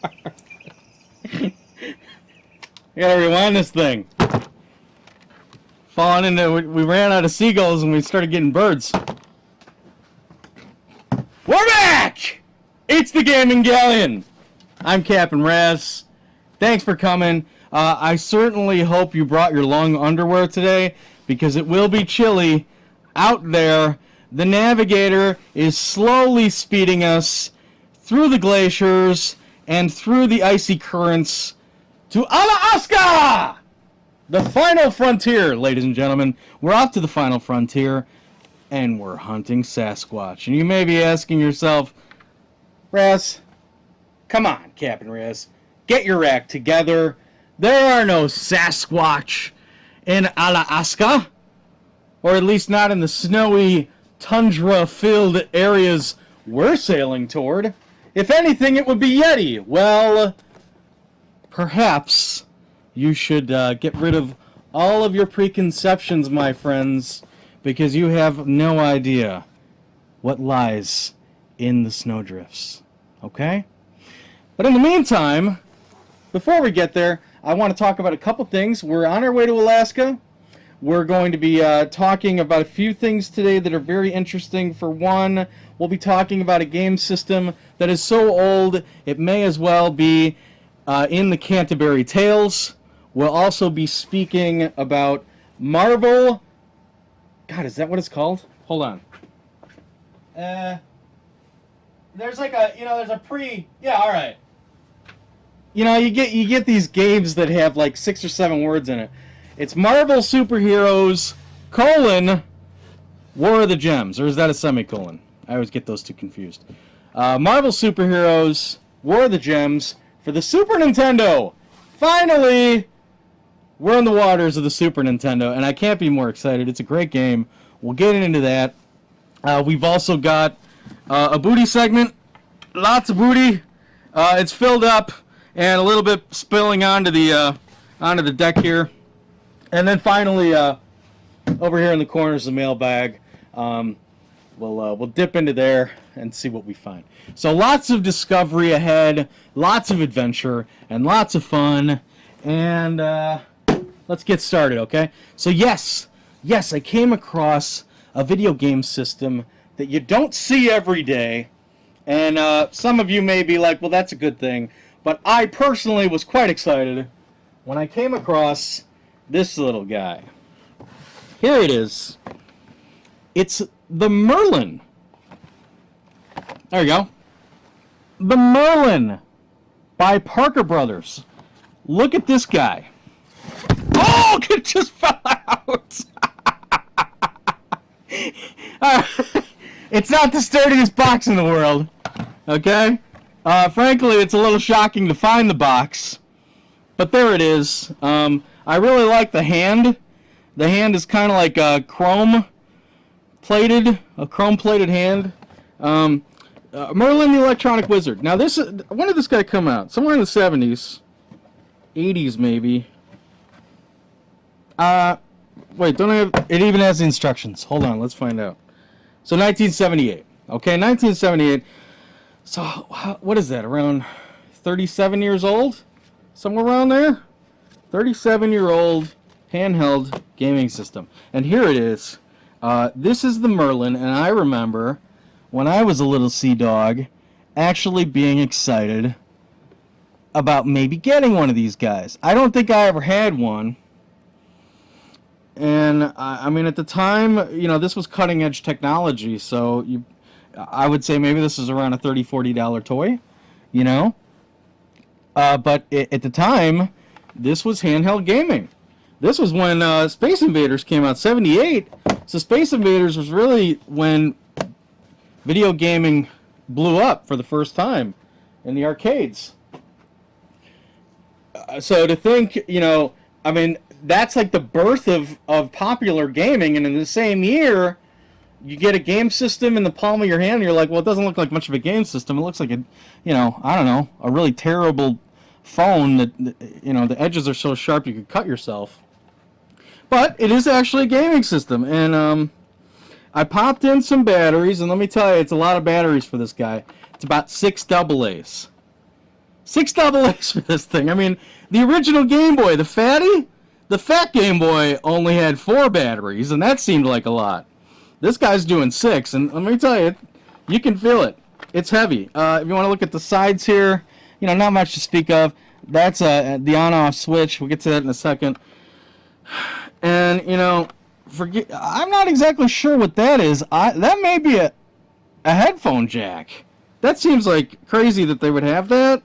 I gotta rewind this thing. Falling into, we ran out of seagulls and we started getting birds. We're back! It's the Gaming Galleon. I'm Captain Raz. Thanks for coming. I certainly hope you brought your long underwear today because it will be chilly out there. The navigator is slowly speeding us through the glaciers and through the icy currents to Alaska! The final frontier, ladies and gentlemen. We're off to the final frontier, and we're hunting Sasquatch. And you may be asking yourself, Raz, come on, Captain Raz, get your act together. There are no Sasquatch in Alaska, or at least not in the snowy, tundra-filled areas we're sailing toward. If anything, it would be Yeti. Well, perhaps you should get rid of all of your preconceptions, my friends, because you have no idea what lies in the snowdrifts. Okay? But in the meantime, before we get there, I want to talk about a couple things. We're on our way to Alaska. We're going to be talking about a few things today that are very interesting. For one, we'll be talking about a game system that is so old it may as well be in the Canterbury Tales. We'll also be speaking about Marvel. God, is that what it's called? Hold on. There's like a, there's a yeah, all right. You get these games that have like 6 or 7 words in it. It's Marvel Superheroes, War of the Gems. Or is that a semicolon? I always get those two confused. Marvel Superheroes, War of the Gems for the Super Nintendo. Finally, we're in the waters of the Super Nintendo, and I can't be more excited. It's a great game. We'll get into that. We've also got a booty segment. Lots of booty. It's filled up and a little bit spilling onto the deck here. And then finally, over here in the corner is the mailbag. We'll dip into there and see what we find. So lots of discovery ahead, lots of adventure, and lots of fun. And let's get started, okay? So yes, I came across a video game system that you don't see every day. And some of you may be like, well, that's a good thing. But I personally was quite excited when I came across this little guy. Here it is. It's the Merlin. There you go. The Merlin by Parker Brothers. Look at this guy. Oh, it just fell out. It's not the sturdiest box in the world. Okay? Frankly, it's a little shocking to find the box. But there it is. I really like the hand. The hand is kind of like a chrome-plated hand. Merlin the Electronic Wizard. Now, when did this guy come out? Somewhere in the 70s. 80s, maybe. Wait, don't I have... It even has the instructions. Hold on, let's find out. So, 1978. Okay, 1978. So, what is that? Around 37 years old? Somewhere around there? 37-year-old handheld gaming system. And here it is. This is the Merlin, and I remember when I was a little sea dog actually being excited about maybe getting one of these guys. I don't think I ever had one. And, I mean, at the time, this was cutting-edge technology, so I would say maybe this is around a $30, $40 toy, But at the time, this was handheld gaming. This was when Space Invaders came out, 78. So Space Invaders was really when video gaming blew up for the first time in the arcades. So to think, I mean, that's like the birth of popular gaming, and in the same year, you get a game system in the palm of your hand, and you're like, well, it doesn't look like much of a game system. It looks like a really terrible phone that, the edges are so sharp you could cut yourself. But it is actually a gaming system, and I popped in some batteries, and let me tell you, it's a lot of batteries for this guy. It's about 6 AA's. 6 AA's for this thing. I mean, the original Game Boy, the fat Game Boy only had 4 batteries, and that seemed like a lot. This guy's doing 6, and let me tell you, you can feel it. It's heavy. If you want to look at the sides here, not much to speak of. That's the on-off switch. We'll get to that in a second. And, I'm not exactly sure what that is. That may be a headphone jack. That seems like crazy that they would have that.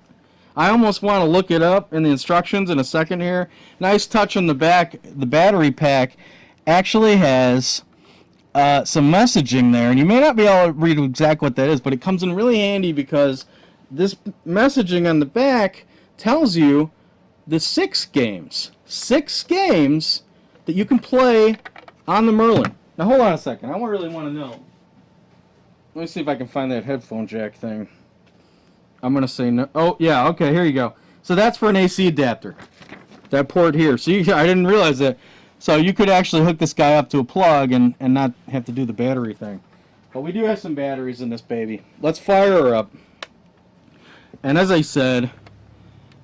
I almost want to look it up in the instructions in a second here. Nice touch on the back. The battery pack actually has some messaging there, and you may not be able to read exactly what that is, but it comes in really handy because this messaging on the back tells you the 6 games that you can play on the Merlin. Now hold on a second, I really want to know. Let me see if I can find that headphone jack thing. I'm going to say no. Oh, yeah, okay, here you go. So that's for an AC adapter. That port here. So I didn't realize that. So you could actually hook this guy up to a plug and not have to do the battery thing. But we do have some batteries in this baby. Let's fire her up. And as I said,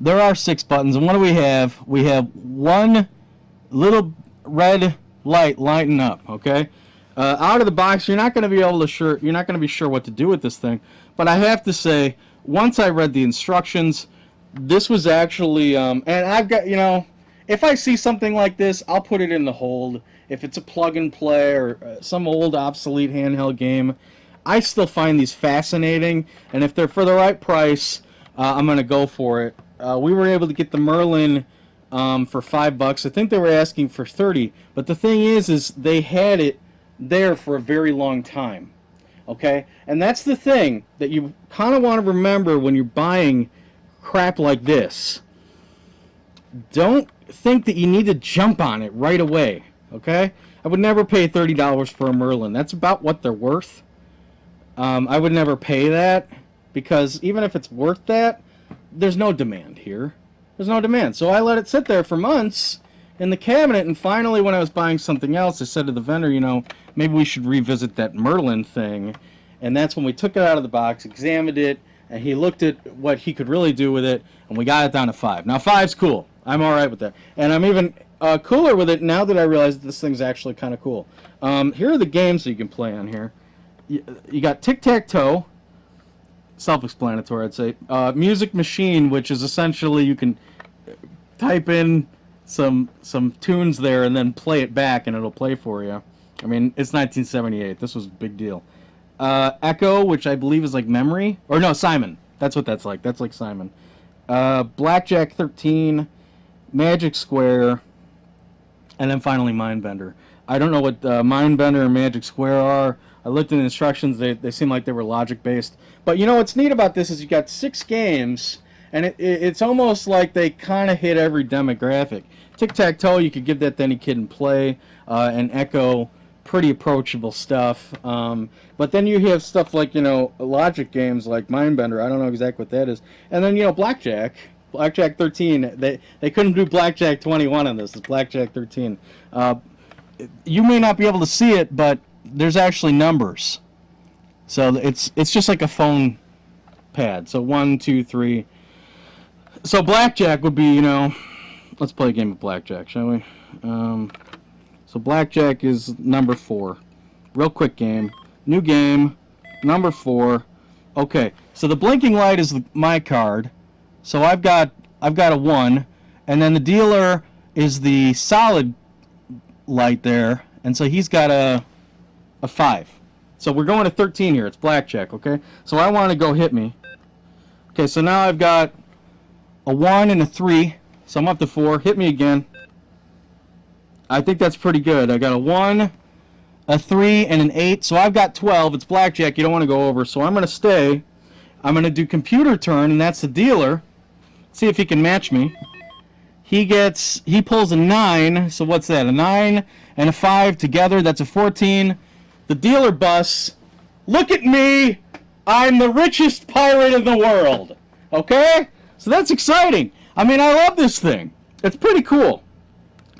there are 6 buttons. And what do we have? We have one little red light lighting up, okay? Out of the box, you're not going to be sure what to do with this thing. But I have to say, once I read the instructions, this was actually, and I've got, if I see something like this, I'll put it in the hold. If it's a plug and play or some old obsolete handheld game, I still find these fascinating. And if they're for the right price, I'm going to go for it. We were able to get the Merlin for $5. I think they were asking for 30. But the thing is they had it there for a very long time. Okay? And that's the thing that you kind of want to remember when you're buying crap like this. Don't think that you need to jump on it right away. Okay? I would never pay $30 for a Merlin. That's about what they're worth. I would never pay that because even if it's worth that, there's no demand here. There's no demand. So I let it sit there for months in the cabinet, and finally when I was buying something else, I said to the vendor, maybe we should revisit that Merlin thing. And that's when we took it out of the box, examined it, and he looked at what he could really do with it, and we got it down to 5. Now 5's cool. I'm alright with that. And I'm even cooler with it now that I realize that this thing's actually kind of cool. Here are the games that you can play on here. You got Tic-Tac-Toe, self-explanatory I'd say. Music Machine, which is essentially you can type in some tunes there and then play it back and it'll play for you. I mean, it's 1978. This was a big deal. Echo, which I believe is like memory. Or no, Simon. That's what that's like. That's like Simon. Blackjack 13, Magic Square, and then finally Mindbender. I don't know what Mindbender and Magic Square are. I looked in the instructions. They seem like they were logic-based. But what's neat about this is you got 6 games, and it's almost like they kind of hit every demographic. Tic-Tac-Toe, you could give that to any kid and play. And Echo, pretty approachable stuff. But then you have stuff like, logic games like Mindbender. I don't know exactly what that is. And then, Blackjack. Blackjack 13. They couldn't do Blackjack 21 on this. It's Blackjack 13. You may not be able to see it, but there's actually numbers. So it's just like a phone pad. So 1, 2, 3. So Blackjack would be, let's play a game of Blackjack, shall we? So Blackjack is number 4. Real quick game. New game. Number 4. Okay. So the blinking light is my card. So I've got a 1, and then the dealer is the solid light there, and so he's got a 5. So we're going to 13 here. It's Blackjack, okay? So I want to go hit me. Okay, so now I've got a 1 and a 3, so I'm up to 4. Hit me again. I think that's pretty good. I got a 1, a 3, and an 8, so I've got 12. It's Blackjack. You don't want to go over, so I'm going to stay. I'm going to do computer turn, and that's the dealer. See if he can match me. He pulls a 9, so what's that? A 9 and a 5 together, that's a 14. The dealer busts. Look at me! I'm the richest pirate in the world. Okay? So that's exciting. I mean, I love this thing. It's pretty cool.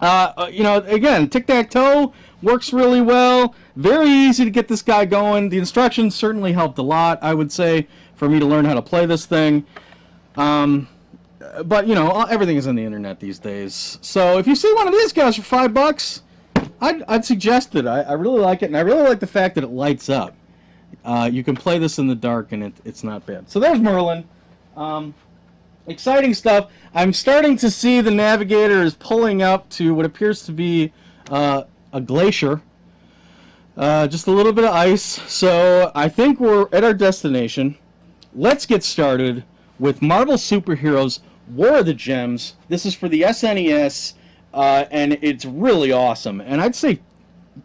Again, Tic-Tac-Toe works really well. Very easy to get this guy going. The instructions certainly helped a lot, I would say, for me to learn how to play this thing. But, you know, everything is on the internet these days. So if you see one of these guys for $5, I'd suggest it. I really like it, and I really like the fact that it lights up. You can play this in the dark, and it's not bad. So there's Merlin. Exciting stuff. I'm starting to see the navigator is pulling up to what appears to be a glacier. Just a little bit of ice. So I think we're at our destination. Let's get started with Marvel Superheroes War of the Gems. This is for the SNES, and it's really awesome. And I'd say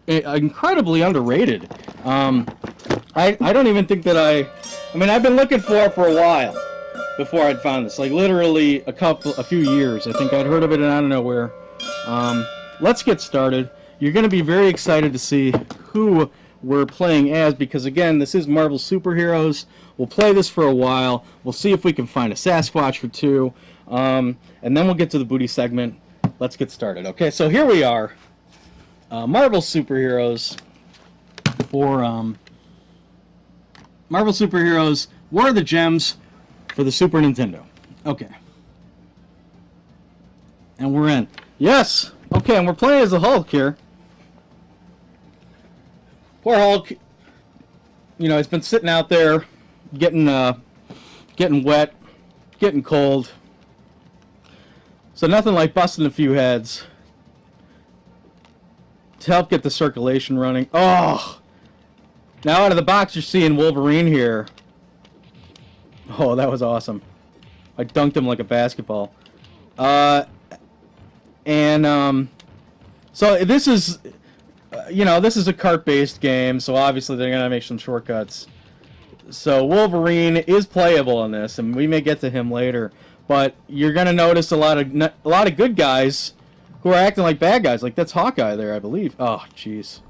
incredibly underrated. I don't even think that I mean, I've been looking for it for a while before I'd found this. Like, literally a few years. I think I'd heard of it out of nowhere. Let's get started. You're going to be very excited to see who we're playing as, because, again, this is Marvel Superheroes. We'll play this for a while. We'll see if we can find a Sasquatch or two. And then we'll get to the booty segment. Let's get started. Okay, so here we are. Marvel Superheroes for Marvel Superheroes War of the Gems for the Super Nintendo. Okay. And we're in. Yes! Okay, and we're playing as the Hulk here. Poor Hulk. You know, he's been sitting out there getting wet, getting cold. So nothing like busting a few heads to help get the circulation running. Oh! Now out of the box you're seeing Wolverine here. Oh, that was awesome. I dunked him like a basketball. So this is, you know, this is a cart-based game, so obviously they're going to make some shortcuts. So Wolverine is playable in this, and we may get to him later. But you're going to notice a lot of good guys who are acting like bad guys. Like, that's Hawkeye there, I believe. Oh, jeez.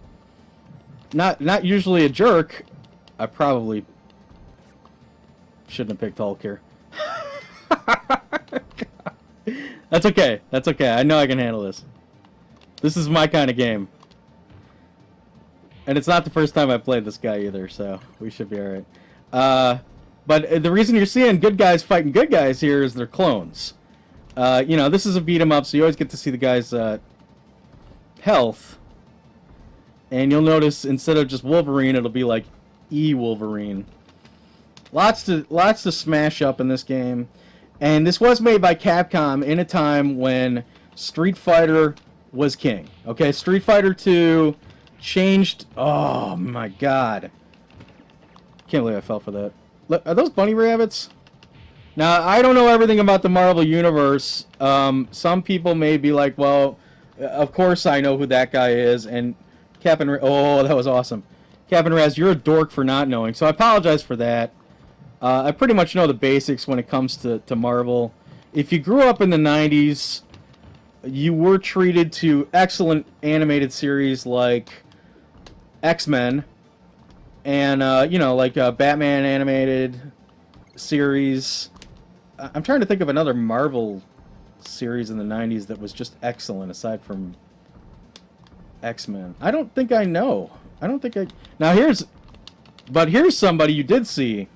Not usually a jerk. I probably shouldn't have picked Hulk here. That's okay. That's okay. I know I can handle this. This is my kind of game. And it's not the first time I've played this guy either, so we should be alright. But the reason you're seeing good guys fighting good guys here is they're clones. You know, this is a beat-em-up, so you always get to see the guy's health. And you'll notice instead of just Wolverine, it'll be like E-Wolverine. Lots to smash up in this game. And this was made by Capcom in a time when Street Fighter was king. Okay, Street Fighter 2 changed... Oh, my God. Can't believe I fell for that. Look, are those bunny rabbits? Now, I don't know everything about the Marvel Universe. Some people may be like, well, of course I know who that guy is. And Captain... Oh, that was awesome. Captain Raz, you're a dork for not knowing. So I apologize for that. I pretty much know the basics when it comes to Marvel. If you grew up in the 90s, you were treated to excellent animated series like X-Men and, you know, like Batman animated series. I'm trying to think of another Marvel series in the 90s that was just excellent aside from X-Men. I don't think I know. I don't think I... Now here's somebody you did see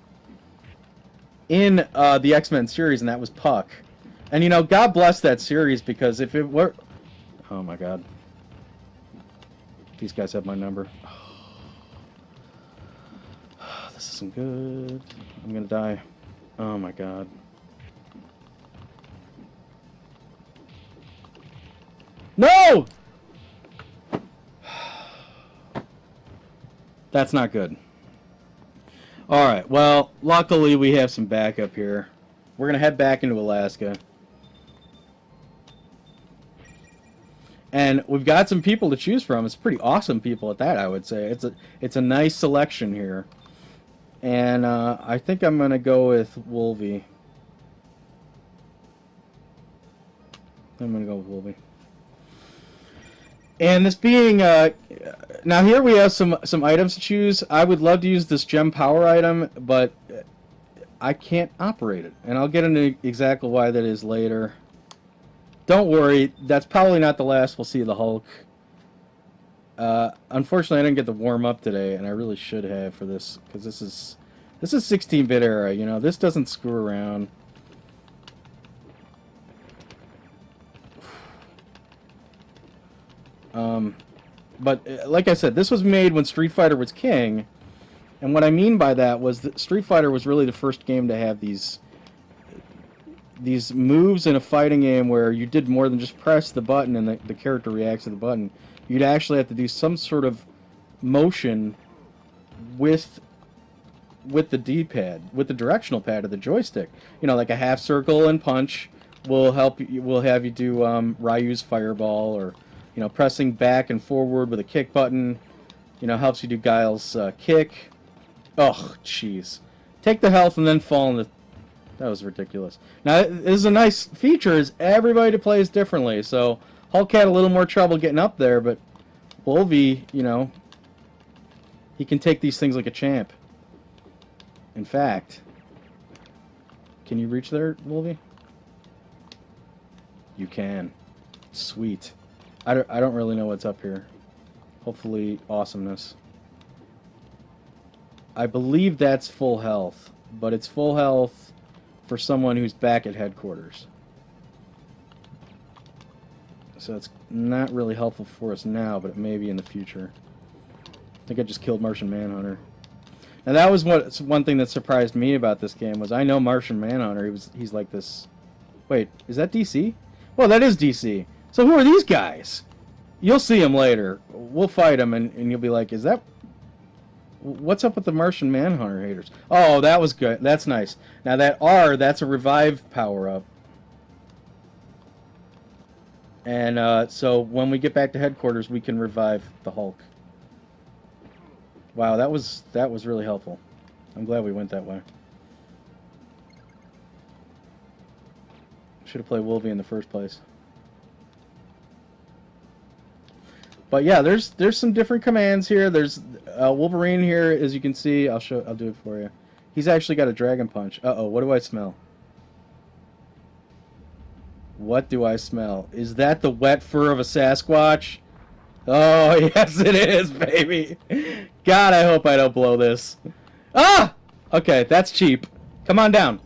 in the X-Men series, and that was Puck. And, you know, God bless that series, because if it were... Oh, my God. These guys have my number. This isn't good. I'm gonna die. Oh, my God. No! That's not good. Alright, well, luckily we have some backup here. We're going to head back into Alaska. And we've got some people to choose from. It's pretty awesome people at that, I would say. It's a nice selection here. And I think I'm going to go with Wolvie. I'm going to go with Wolvie. And this being... now here we have some items to choose. I would love to use this gem power item, but I can't operate it. And I'll get into exactly why that is later. Don't worry, that's probably not the last we'll see of the Hulk. Unfortunately, I didn't get to warm up today, and I really should have for this, because this is 16-bit era. You know, this doesn't screw around. But like I said, this was made when Street Fighter was king, and what I mean by that was that Street Fighter was really the first game to have these moves in a fighting game where you did more than just press the button and the character reacts to the button. You'd actually have to do some sort of motion with the D-pad, with the directional pad of the joystick. You know, like a half circle and punch will help you, will have you do Ryu's fireball, or you know, pressing back and forward with a kick button, you know, helps you do Guile's kick. Oh, jeez. Take the health and then fall in the... That was ridiculous. Now, this is a nice feature, is everybody plays differently, so Hulk had a little more trouble getting up there, but Wolvie, you know, he can take these things like a champ. In fact, can you reach there, Wolvie? You can. Sweet. I don't really know what's up here. Hopefully, awesomeness. I believe that's full health, but it's full health for someone who's back at headquarters. So it's not really helpful for us now, but it may be in the future. I think I just killed Martian Manhunter. Now that was one thing that surprised me about this game, was I know Martian Manhunter. He's like this... Wait, is that DC? Well, that is DC. So who are these guys? You'll see them later. We'll fight them, and you'll be like, is that... What's up with the Martian Manhunter haters? Oh, that was good. That's nice. Now that R, that's a revive power-up. And so when we get back to headquarters, we can revive the Hulk. Wow, that was really helpful. I'm glad we went that way. Should have played Wolvie in the first place. But yeah, there's some different commands here. There's Wolverine here, as you can see. I'll do it for you. He's actually got a dragon punch. Uh-oh, what do I smell? What do I smell? Is that the wet fur of a Sasquatch? Oh, yes it is, baby. God, I hope I don't blow this. Ah! Okay, that's cheap. Come on down.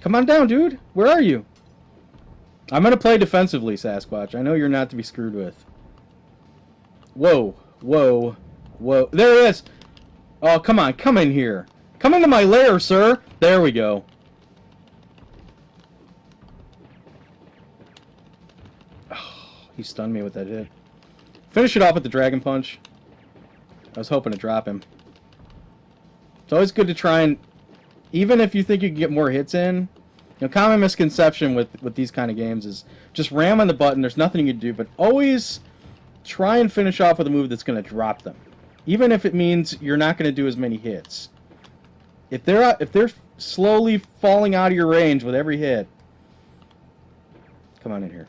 Come on down, dude. Where are you? I'm going to play defensively, Sasquatch. I know you're not to be screwed with. Whoa, whoa, whoa. There it is. Oh, come on. Come in here. Come into my lair, sir. There we go. Oh, he stunned me with that hit. Finish it off with the Dragon Punch. I was hoping to drop him. It's always good to try and... Even if you think you can get more hits in... You know, common misconception with these kind of games is just ram on the button, there's nothing you can do, but always try and finish off with a move that's going to drop them. Even if it means you're not going to do as many hits. If they're slowly falling out of your range with every hit, come on in here.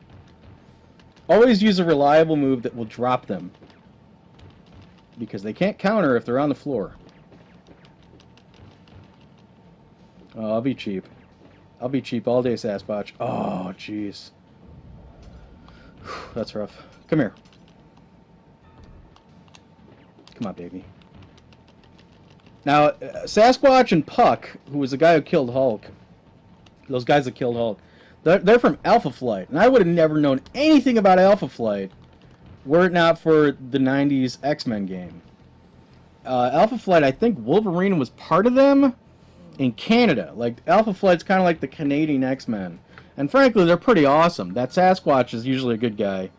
Always use a reliable move that will drop them. Because they can't counter if they're on the floor. Oh, I'll be cheap. I'll be cheap all day, Sasquatch. Oh, jeez. That's rough. Come here. Come on, baby. Now, Sasquatch and Puck, who was the guy who killed Hulk, those guys that killed Hulk, they're from Alpha Flight. And I would have never known anything about Alpha Flight were it not for the 90s X-Men game. Alpha Flight, I think Wolverine was part of them in Canada. Like, Alpha Flight's kind of like the Canadian X-Men. And frankly, they're pretty awesome. That Sasquatch is usually a good guy.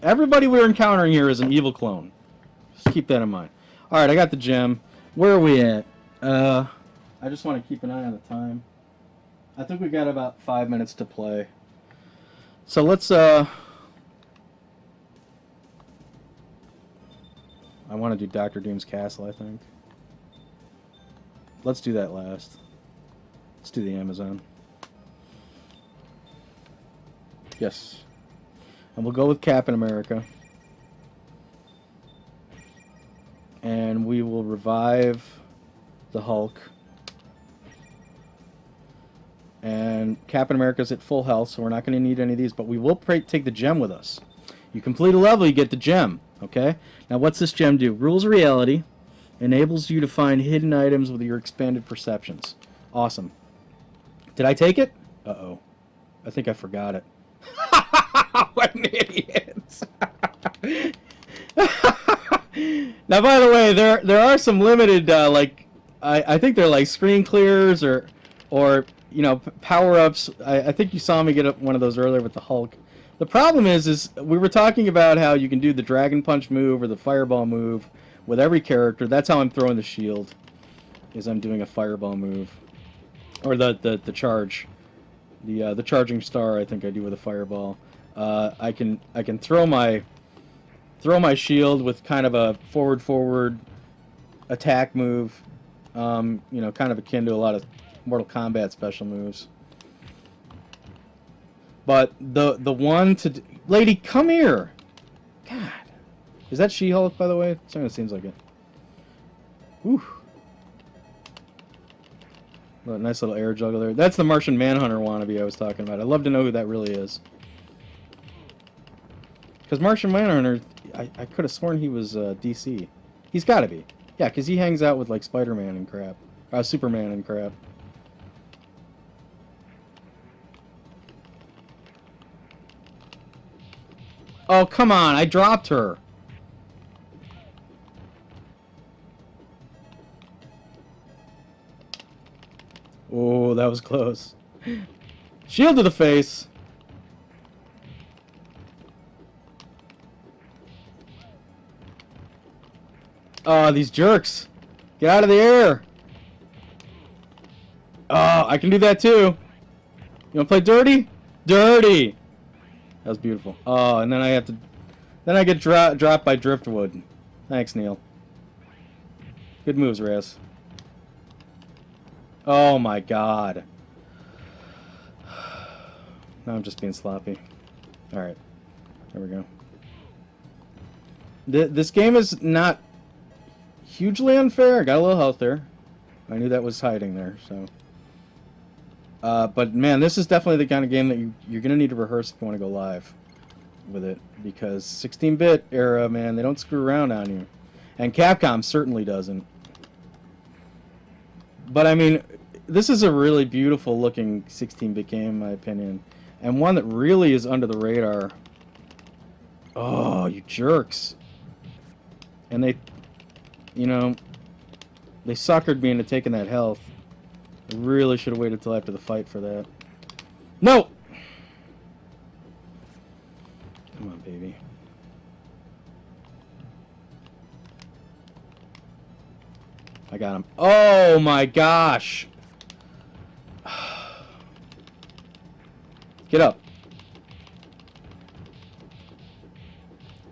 Everybody we're encountering here is an evil clone. Just keep that in mind. Alright, I got the gem. Where are we at? I just want to keep an eye on the time. I think we got about 5 minutes to play. So let's, I want to do Dr. Doom's Castle, I think. Let's do that last. Let's do the Amazon. Yes. And we'll go with Captain America. And we will revive the Hulk. And Captain America's at full health, so we're not going to need any of these, but we will take the gem with us. You complete a level, you get the gem. Okay? Now what's this gem do? Rules of reality. Enables you to find hidden items with your expanded perceptions. Awesome. Did I take it? Uh-oh. I think I forgot it. What an idiot. Now, by the way, there are some limited like I think they're like screen clears or you know power ups. I think you saw me get one of those earlier with the Hulk. The problem is we were talking about how you can do the Dragon Punch move or the Fireball move with every character. That's how I'm throwing the shield. Is I'm doing a Fireball move, or the charge, the charging star. I think I do with a Fireball. I can throw my shield with kind of a forward attack move. You know, kind of akin to a lot of Mortal Kombat special moves. But the one to lady, come here. God, is that She-Hulk, by the way? It certainly seems like it. Whew. Well, nice little air juggle there. That's the Martian Manhunter wannabe I was talking about. I'd love to know who that really is. Because Martian Manhunter, I could have sworn he was DC. He's got to be. Yeah, because he hangs out with like Spider-Man and crap. Superman and crap. Oh, come on. I dropped her. Oh, that was close. Shield to the face. Oh, these jerks. Get out of the air. Oh, I can do that too. You want to play dirty? Dirty. That was beautiful. Oh, and then I have to... Then I get dropped by Driftwood. Thanks, Neil. Good moves, Raz. Oh my god. Now I'm just being sloppy. Alright. There we go. This game is not hugely unfair. I got a little health there. I knew that was hiding there, so... but man, this is definitely the kind of game that you're going to need to rehearse if you want to go live with it. Because 16-bit era, man, they don't screw around on you. And Capcom certainly doesn't. But I mean, this is a really beautiful looking 16-bit game in my opinion. And one that really is under the radar. Oh, you jerks. And they, you know, they suckered me into taking that health. I really should have waited till after the fight for that. No! Come on, baby. I got him. Oh my gosh! Get up.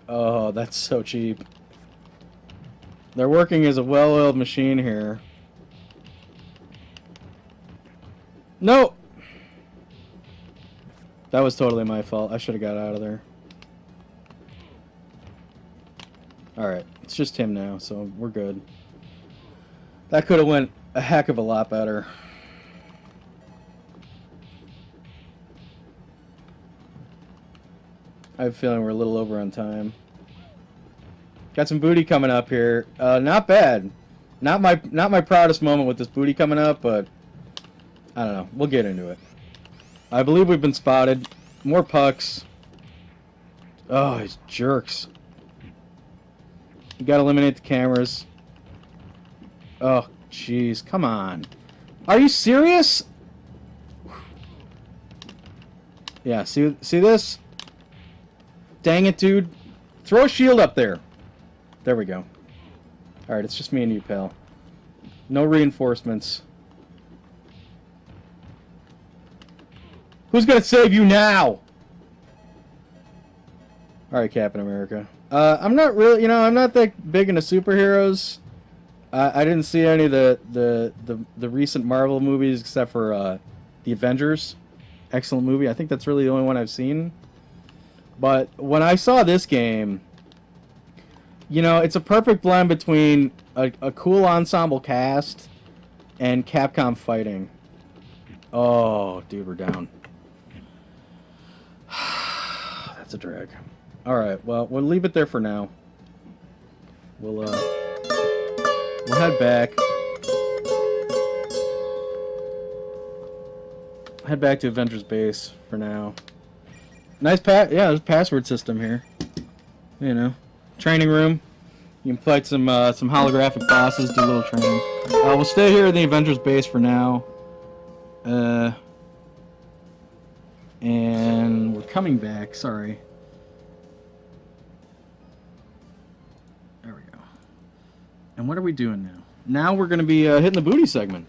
Oh, that's so cheap. They're working as a well-oiled machine here. No! That was totally my fault. I should have got out of there. Alright, it's just him now, so we're good. That could have went a heck of a lot better. I have a feeling we're a little over on time. Got some booty coming up here. Not bad. Not my proudest moment with this booty coming up, but I don't know. We'll get into it. I believe we've been spotted. More pucks. Oh, these jerks. You gotta eliminate the cameras. Oh, jeez. Come on. Are you serious? Yeah, see this? Dang it, dude. Throw a shield up there. There we go. Alright, it's just me and you, pal. No reinforcements. Who's gonna save you now? Alright, Captain America. I'm not really, you know, I'm not that big into superheroes. I didn't see any of the recent Marvel movies except for The Avengers. Excellent movie. I think that's really the only one I've seen. But when I saw this game, you know, it's a perfect blend between a cool ensemble cast and Capcom fighting. Oh, dude, we're down. That's a drag. Alright, well, we'll leave it there for now. We'll head back. Head back to Avengers Base for now. Nice yeah, there's a password system here. You know. training room. You can fight some holographic bosses, do a little training. We'll stay here in the Avengers base for now. And we're coming back. Sorry. There we go. And what are we doing now? Now we're going to be hitting the booty segment.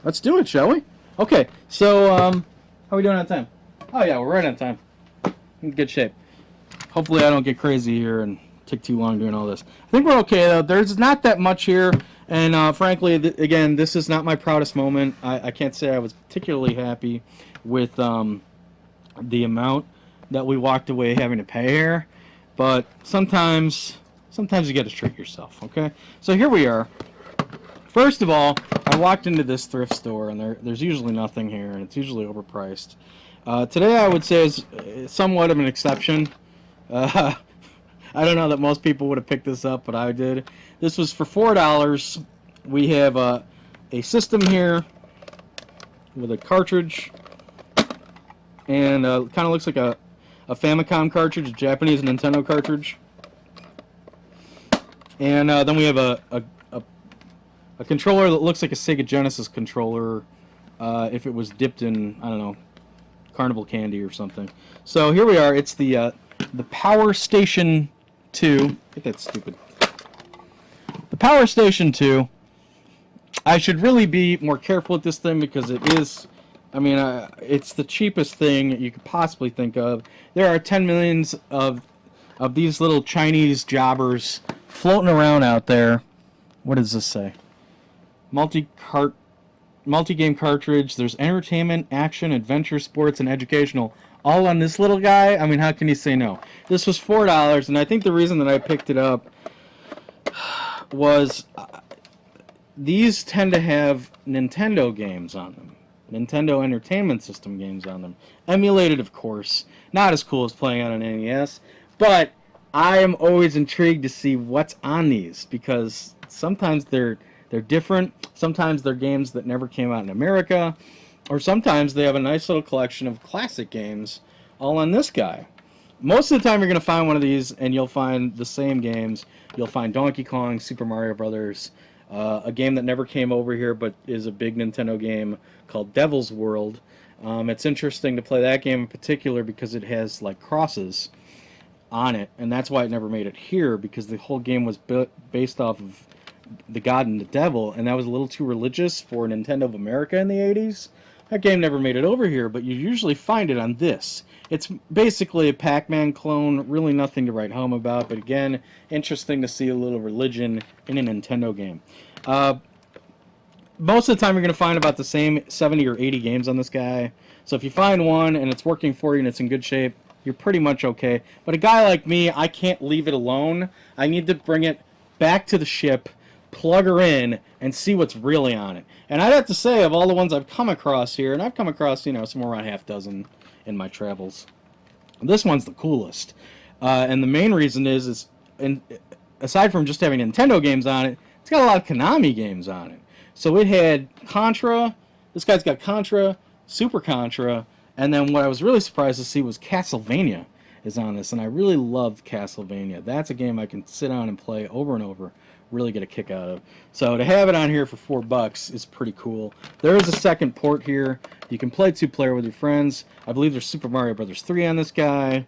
Let's do it, shall we? Okay, so how are we doing on time? Oh yeah, we're right on time. In good shape. Hopefully I don't get crazy here and take too long doing all this. I think we're okay though. There's not that much here, and frankly, again, this is not my proudest moment. I can't say I was particularly happy with the amount that we walked away having to pay here, but sometimes you got to treat yourself. Okay, so here we are. First of all, I walked into this thrift store, and there's usually nothing here, and it's usually overpriced. Today, I would say, is somewhat of an exception. I don't know that most people would have picked this up, but I did. This was for $4. We have a system here with a cartridge, and kind of looks like a Famicom cartridge, a Japanese Nintendo cartridge. And then we have a controller that looks like a Sega Genesis controller if it was dipped in, I don't know, carnival candy or something. So here we are. It's the Power Station 2. Get that stupid. The Power Station 2. I should really be more careful with this thing because it is, I mean, it's the cheapest thing you could possibly think of. There are 10 millions of these little Chinese jobbers floating around out there. What does this say? Multi-game cartridge. There's entertainment, action, adventure, sports, and educational. All on this little guy? I mean, how can you say no? This was $4, and I think the reason that I picked it up was these tend to have Nintendo games on them. Nintendo Entertainment System games on them. Emulated, of course. Not as cool as playing on an NES, but I am always intrigued to see what's on these, because sometimes they're different. Sometimes they're games that never came out in America, or sometimes they have a nice little collection of classic games all on this guy. Most of the time you're going to find one of these and you'll find the same games. You'll find Donkey Kong, Super Mario Brothers, a game that never came over here but is a big Nintendo game called Devil's World. It's interesting to play that game in particular because it has like crosses on it, and that's why it never made it here, because the whole game was based off of the God and the Devil, and that was a little too religious for Nintendo of America in the 80s. That game never made it over here, but you usually find it on this. It's basically a Pac-Man clone, really nothing to write home about, but again, interesting to see a little religion in a Nintendo game. Most of the time you're going to find about the same 70 or 80 games on this guy, so if you find one and it's working for you and it's in good shape, you're pretty much okay. But a guy like me, I can't leave it alone. I need to bring it back to the ship, plug her in, and see what's really on it. And I'd have to say, of all the ones I've come across here, and I've come across, you know, somewhere around half dozen in my travels, this one's the coolest. And the main reason is aside from just having Nintendo games on it, it's got a lot of Konami games on it. So it had Contra, this guy's got Contra, Super Contra, and then what I was really surprised to see was Castlevania is on this, and I really loved Castlevania. That's a game I can sit down and play over and over, really get a kick out of. So to have it on here for $4 is pretty cool. There is a second port here. You can play two-player with your friends. I believe there's Super Mario Brothers 3 on this guy.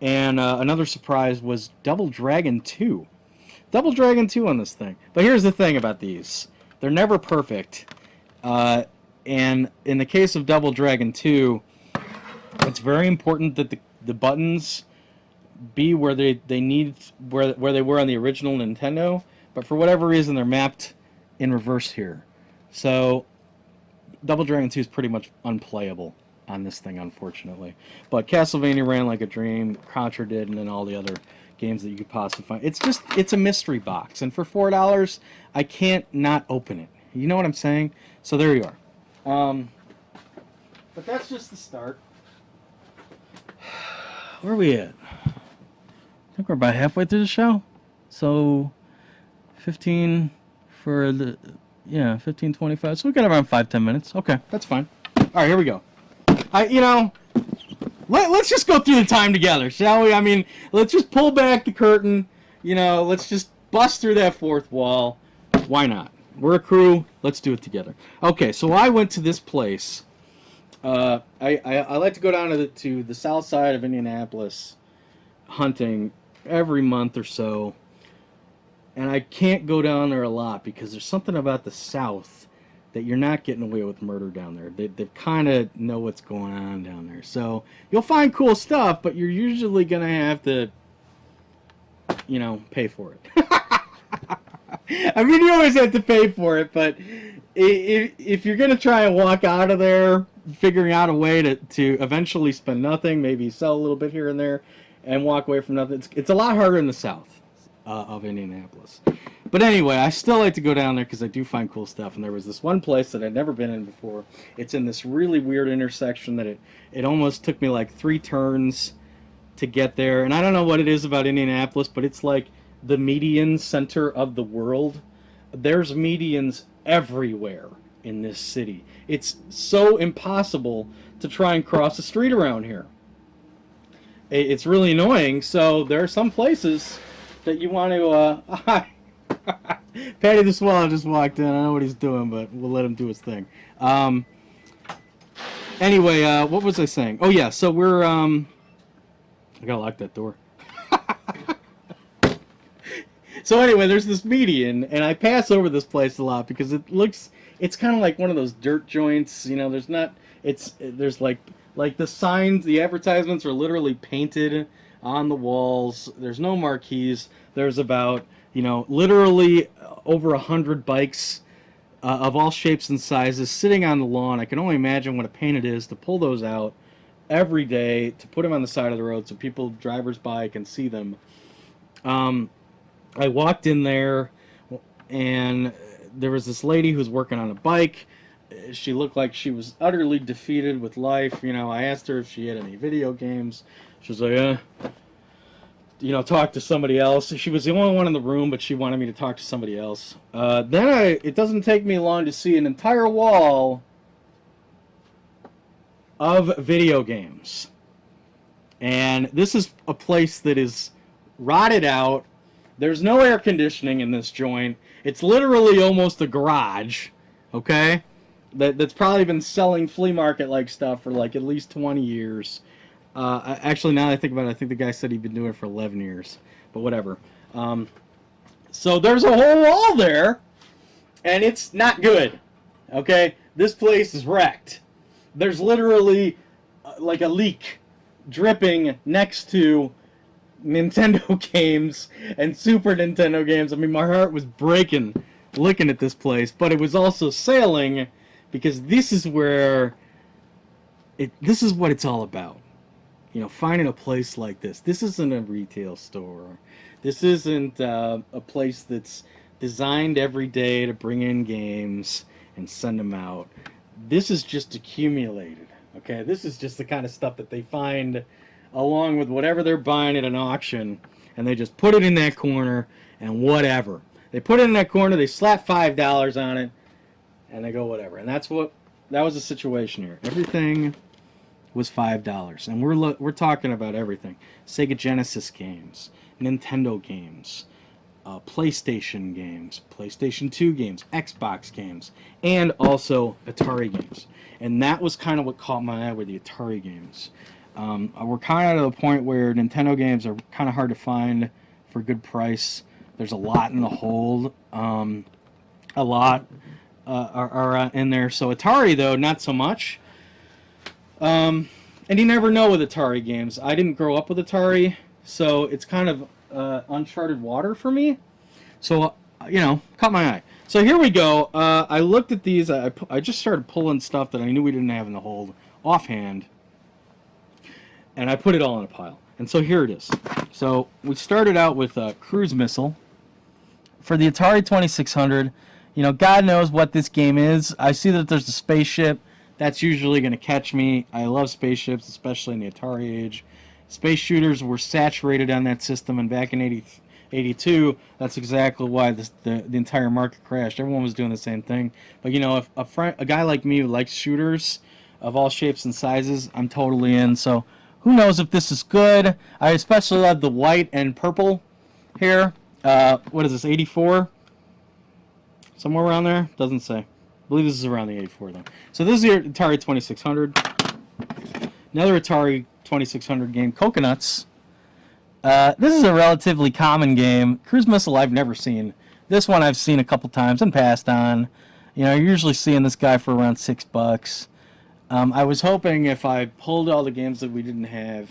And another surprise was Double Dragon 2. Double Dragon 2 on this thing. But here's the thing about these. They're never perfect. And in the case of Double Dragon 2, it's very important that the buttons be where they need where they were on the original Nintendo, but for whatever reason they're mapped in reverse here. So Double Dragon 2 is pretty much unplayable on this thing, unfortunately. But Castlevania ran like a dream, Contra did, and then all the other games that you could possibly find. It's a mystery box, and for $4 I can't not open it. You know what I'm saying? So there you are. But that's just the start. Where are we at? I think we're about halfway through the show. So 15 for the 15:25. So we got around 5-10 minutes. Okay, that's fine. All right, here we go. Let's just go through the time together, shall we? I mean, let's just pull back the curtain You know, let's just bust through that fourth wall. Why not? We're a crew. Let's do it together. Okay, so I went to this place. I like to go down to the south side of Indianapolis hunting every month or so. And I can't go down there a lot because there's something about the south that you're not getting away with murder down there. They kind of know what's going on down there. So you'll find cool stuff, but you're usually going to have to, you know, pay for it. I mean, you always have to pay for it, but if you're going to try and walk out of there figuring out a way to eventually spend nothing, maybe sell a little bit here and there, and walk away from nothing, it's a lot harder in the south of Indianapolis. But anyway, I still like to go down there because I do find cool stuff. And there was this one place that I'd never been in before. It's in this really weird intersection that it almost took me like 3 turns to get there. And I don't know what it is about Indianapolis, but it's like the median center of the world. There's medians everywhere in this city. It's so impossible to try and cross the street around here. It's really annoying. So there are some places that you want to... Patty the Swallow just walked in. I don't know what he's doing, but we'll let him do his thing. Anyway, what was I saying? Oh, yeah, so we're... I gotta lock that door. So anyway, there's this median, and I pass over this place a lot because it's kind of like one of those dirt joints. You know, there's like the signs, the advertisements are literally painted on the walls. There's no marquees. There's about, you know, literally over 100 bikes of all shapes and sizes sitting on the lawn. I can only imagine what a pain it is to pull those out every day, to put them on the side of the road so drivers by can see them. I walked in there, and there was this lady who was working on a bike. She looked like she was utterly defeated with life. You know, I asked her if she had any video games. She was like, you know, talk to somebody else. She was the only one in the room, but she wanted me to talk to somebody else. It doesn't take me long to see an entire wall of video games. And this is a place that is rotted out. There's no air conditioning in this joint. It's literally almost a garage, okay? That's probably been selling flea market-like stuff for like at least 20 years. Actually, now that I think about it, I think the guy said he'd been doing it for 11 years. But whatever. So there's a whole wall there, and it's not good, okay? This place is wrecked. There's literally like a leak dripping next to Nintendo games and Super Nintendo games. I mean, my heart was breaking looking at this place, but it was also sailing because this is what it's all about. You know, finding a place like this. This isn't a retail store. This isn't a place that's designed every day to bring in games and send them out. This is just accumulated, okay? This is just the kind of stuff that they find along with whatever they're buying at an auction, and they just put it in that corner, and whatever. They put it in that corner, they slap $5 on it, and they go whatever. And that was the situation here. Everything was $5, and we're talking about everything. Sega Genesis games, Nintendo games, PlayStation games, PlayStation 2 games, Xbox games, and also Atari games. And that was kind of what caught my eye with the Atari games. We're kind of at the point where Nintendo games are kind of hard to find for a good price. There's a lot in the hold. A lot are in there. So Atari, though, not so much. And you never know with Atari games. I didn't grow up with Atari, so it's kind of uncharted water for me. So, you know, caught my eye. So here we go. I looked at these. I just started pulling stuff that I knew we didn't have in the hold offhand. And I put it all in a pile. And so here it is. So we started out with Cruise Missile. For the Atari 2600, you know, God knows what this game is. I see that there's a spaceship. That's usually going to catch me. I love spaceships, especially in the Atari age. Space shooters were saturated on that system, and back in 82, that's exactly why the entire market crashed. Everyone was doing the same thing. But, you know, if a guy like me who likes shooters of all shapes and sizes, I'm totally in. So who knows if this is good. I especially love the white and purple here. What is this, 84? Somewhere around there? Doesn't say. I believe this is around the 84, though. So this is your Atari 2600. Another Atari 2600 game, Coconuts. This is a relatively common game. Cruise Missile I've never seen. This one I've seen a couple times and passed on. You know, you're usually seeing this guy for around $6. I was hoping if I pulled all the games that we didn't have,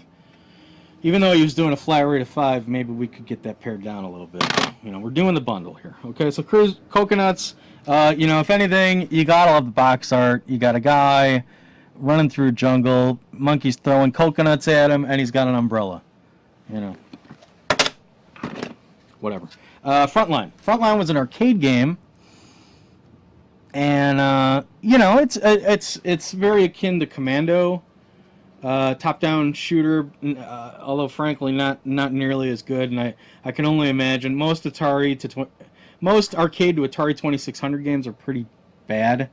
even though he was doing a flat rate of 5, maybe we could get that pared down a little bit. You know, we're doing the bundle here. Okay, so Coconuts, you know, if anything, you gotta love the box art. You got a guy running through a jungle, monkeys throwing coconuts at him, and he's got an umbrella. You know, whatever. Frontline. Frontline was an arcade game. And you know, it's very akin to Commando, top-down shooter, although frankly not nearly as good. And I can only imagine most arcade to Atari 2600 games are pretty bad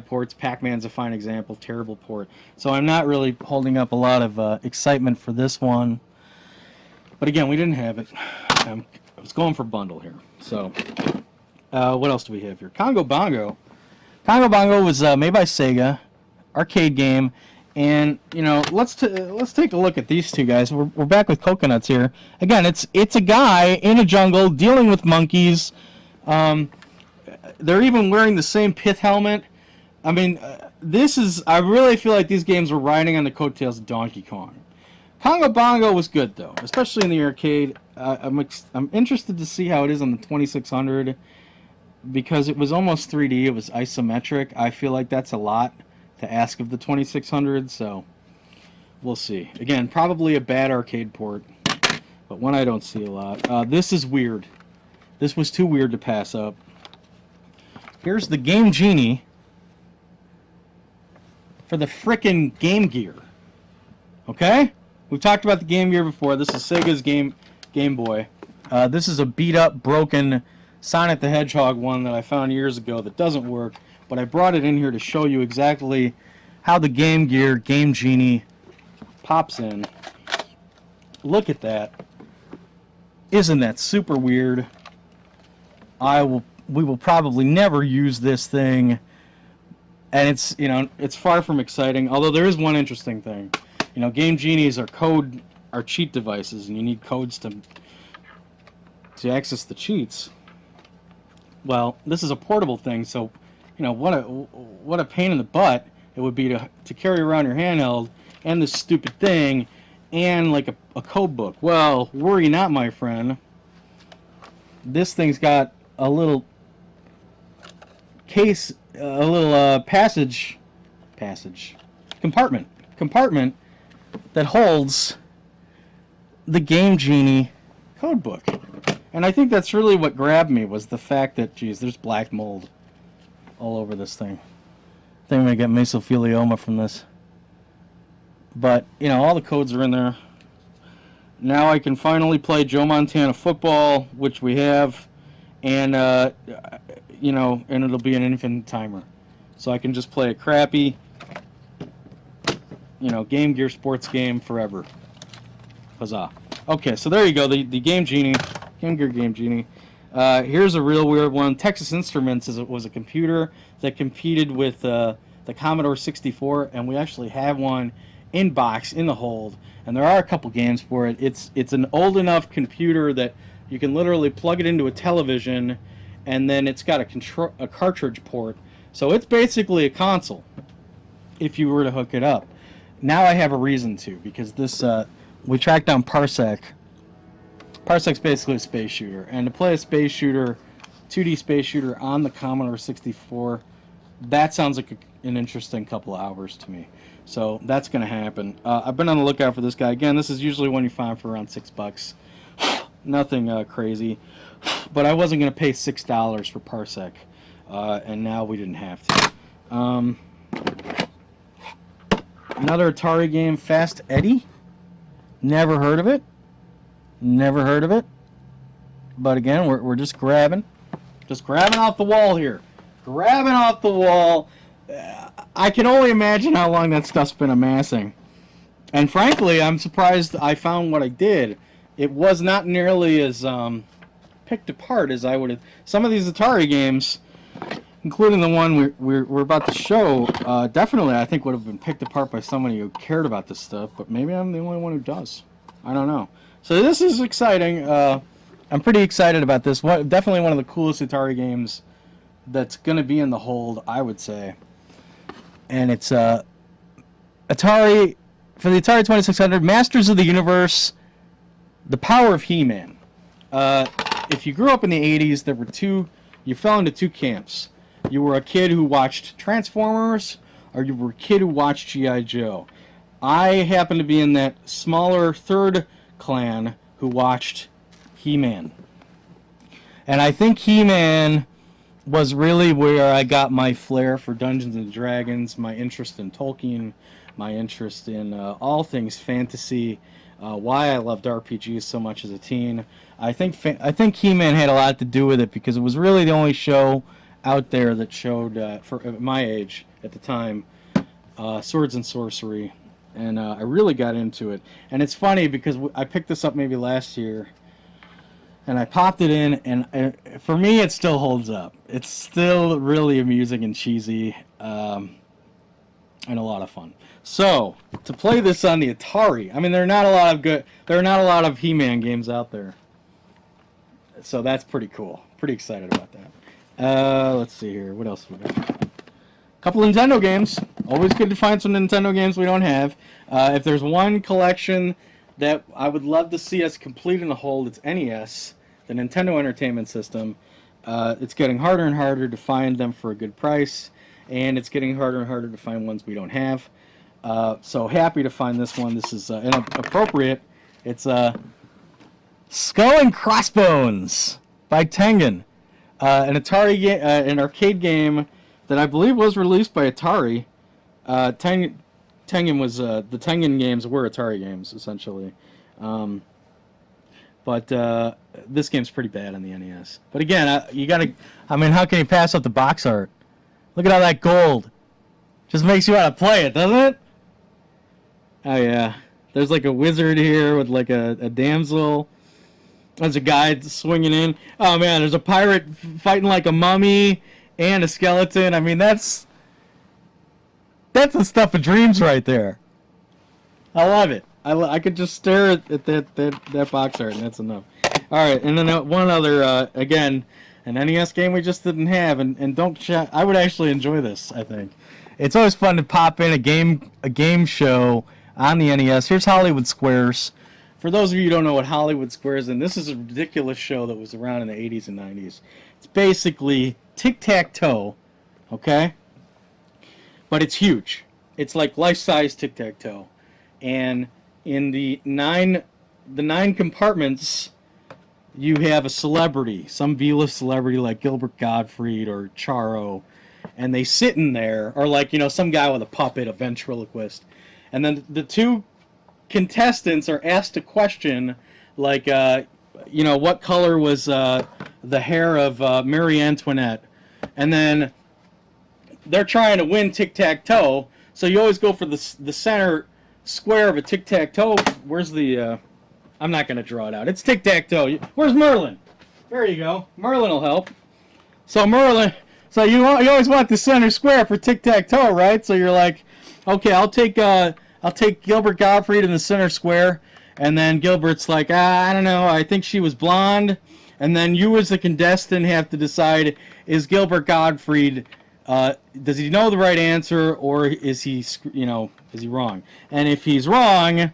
ports. Pac-Man's a fine example, terrible port. So I'm not really holding up a lot of excitement for this one. But again, we didn't have it. I was going for bundle here, so. What else do we have here? Congo Bongo. Congo Bongo was made by Sega, arcade game, and you know, let's take a look at these two guys. We're back with Coconuts here. Again, it's a guy in a jungle dealing with monkeys. They're even wearing the same pith helmet. I mean, I really feel like these games were riding on the coattails of Donkey Kong. Congo Bongo was good though, especially in the arcade. I'm interested to see how it is on the 2600. Because it was almost 3D, it was isometric. I feel like that's a lot to ask of the 2600, so we'll see. Again, probably a bad arcade port, but one I don't see a lot. This is weird. This was too weird to pass up. Here's the Game Genie for the frickin' Game Gear. Okay? We've talked about the Game Gear before. This is Sega's Game Boy. This is a beat-up, broken Sonic the Hedgehog one that I found years ago that doesn't work, but I brought it in here to show you exactly how the Game Gear Game Genie pops in. Look at that. Isn't that super weird? We will probably never use this thing, and it's far from exciting, although there is one interesting thing. You know, Game Genies are cheat devices, and you need codes to access the cheats. Well, this is a portable thing, so you know what a pain in the butt it would be to carry around your handheld and this stupid thing and like a code book. Well, worry not, my friend. This thing's got a little case, a little compartment that holds the Game Genie code book. And I think that's really what grabbed me, was the fact that, geez, there's black mold all over this thing. I think I'm going to get mesothelioma from this. But, you know, all the codes are in there. Now I can finally play Joe Montana football, which we have, and, you know, and it'll be an infinite timer. So I can just play a crappy, you know, Game Gear sports game forever. Huzzah. Okay, so there you go, the Game Genie. Game Gear Game Genie. Here's a real weird one. Texas Instruments was a computer that competed with the Commodore 64, and we actually have one in box, in the hold, and there are a couple games for it. It's an old enough computer that you can literally plug it into a television, and then it's got a cartridge port. So it's basically a console, if you were to hook it up. Now I have a reason to, because this we tracked down Parsec. Parsec's basically a space shooter, and to play a space shooter, 2D space shooter on the Commodore 64, that sounds like an interesting couple of hours to me. So that's going to happen. I've been on the lookout for this guy. Again, this is usually one you find for around $6. Nothing crazy, but I wasn't going to pay $6 for Parsec, and now we didn't have to. Another Atari game, Fast Eddie. Never heard of it. Never heard of it. But again, we're just grabbing off the wall here. Grabbing off the wall. I can only imagine how long that stuff's been amassing. And frankly, I'm surprised I found what I did. it was not nearly as picked apart as I would have. Some of these Atari games, including the one we're about to show, definitely I think would have been picked apart by somebody who cared about this stuff, but maybe I'm the only one who does. I don't know. So this is exciting. I'm pretty excited about this. Definitely one of the coolest Atari games that's going to be in the hold, I would say. And it's Atari, for the Atari 2600, Masters of the Universe, The Power of He-Man. If you grew up in the 80s, you fell into two camps. You were a kid who watched Transformers, or you were a kid who watched G.I. Joe. I happen to be in that smaller third clan who watched He-Man. And I think He-Man was really where I got my flair for Dungeons and Dragons, my interest in Tolkien, my interest in all things fantasy, why I loved RPGs so much as a teen. I think He-Man had a lot to do with it because it was really the only show out there that showed, for my age at the time, swords and sorcery. And I really got into it. And it's funny because I picked this up maybe last year, and I popped it in, and for me it still holds up. It's still really amusing and cheesy, and a lot of fun. So, to play this on the Atari, I mean, there are not a lot of He-Man games out there. So that's pretty cool. Pretty excited about that. Let's see here. What else we got? Couple Nintendo games. Always good to find some Nintendo games we don't have. If there's one collection that I would love to see us complete in the hold, it's NES, the Nintendo Entertainment System. It's getting harder and harder to find them for a good price, and it's getting harder and harder to find ones we don't have. So happy to find this one. This is inappropriate. It's Skull and Crossbones by Tengen, an arcade game that I believe was released by Atari. Tengen was the Tengen games were Atari games essentially, but this game's pretty bad on the NES. But again, how can you pass up the box art? Look at all that gold. Just makes you want to play it, doesn't it? Oh yeah, there's like a wizard here with like a damsel. There's a guy swinging in. Oh man, there's a pirate fighting like a mummy and a skeleton. I mean, that's the stuff of dreams right there. I love it. I could just stare at that box art, and that's enough. All right, and then one other, again, an NES game we just didn't have, and don't chat. I would actually enjoy this. I think it's always fun to pop in a game show on the NES. Here's Hollywood Squares. For those of you who don't know what Hollywood Squares is, this is a ridiculous show that was around in the 80s and 90s. It's basically tic-tac-toe, okay? But it's huge. It's like life-size tic-tac-toe. And in the nine compartments, you have a celebrity, some B-list celebrity like Gilbert Gottfried or Charo, and they sit in there, or like, some guy with a puppet, a ventriloquist. And then the two contestants are asked a question like, what color was the hair of Marie Antoinette? And then they're trying to win tic-tac-toe, so you always go for the center square of a tic-tac-toe. Where's the... I'm not going to draw it out. It's tic-tac-toe. Where's Merlin? There you go. Merlin will help. So you always want the center square for tic-tac-toe, right? So you're like, okay, I'll take Gilbert Gottfried in the center square, and then Gilbert's like, I don't know, I think she was blonde, and then you as the contestant have to decide, is Gilbert Gottfried, does he know the right answer, or is he wrong? And if he's wrong,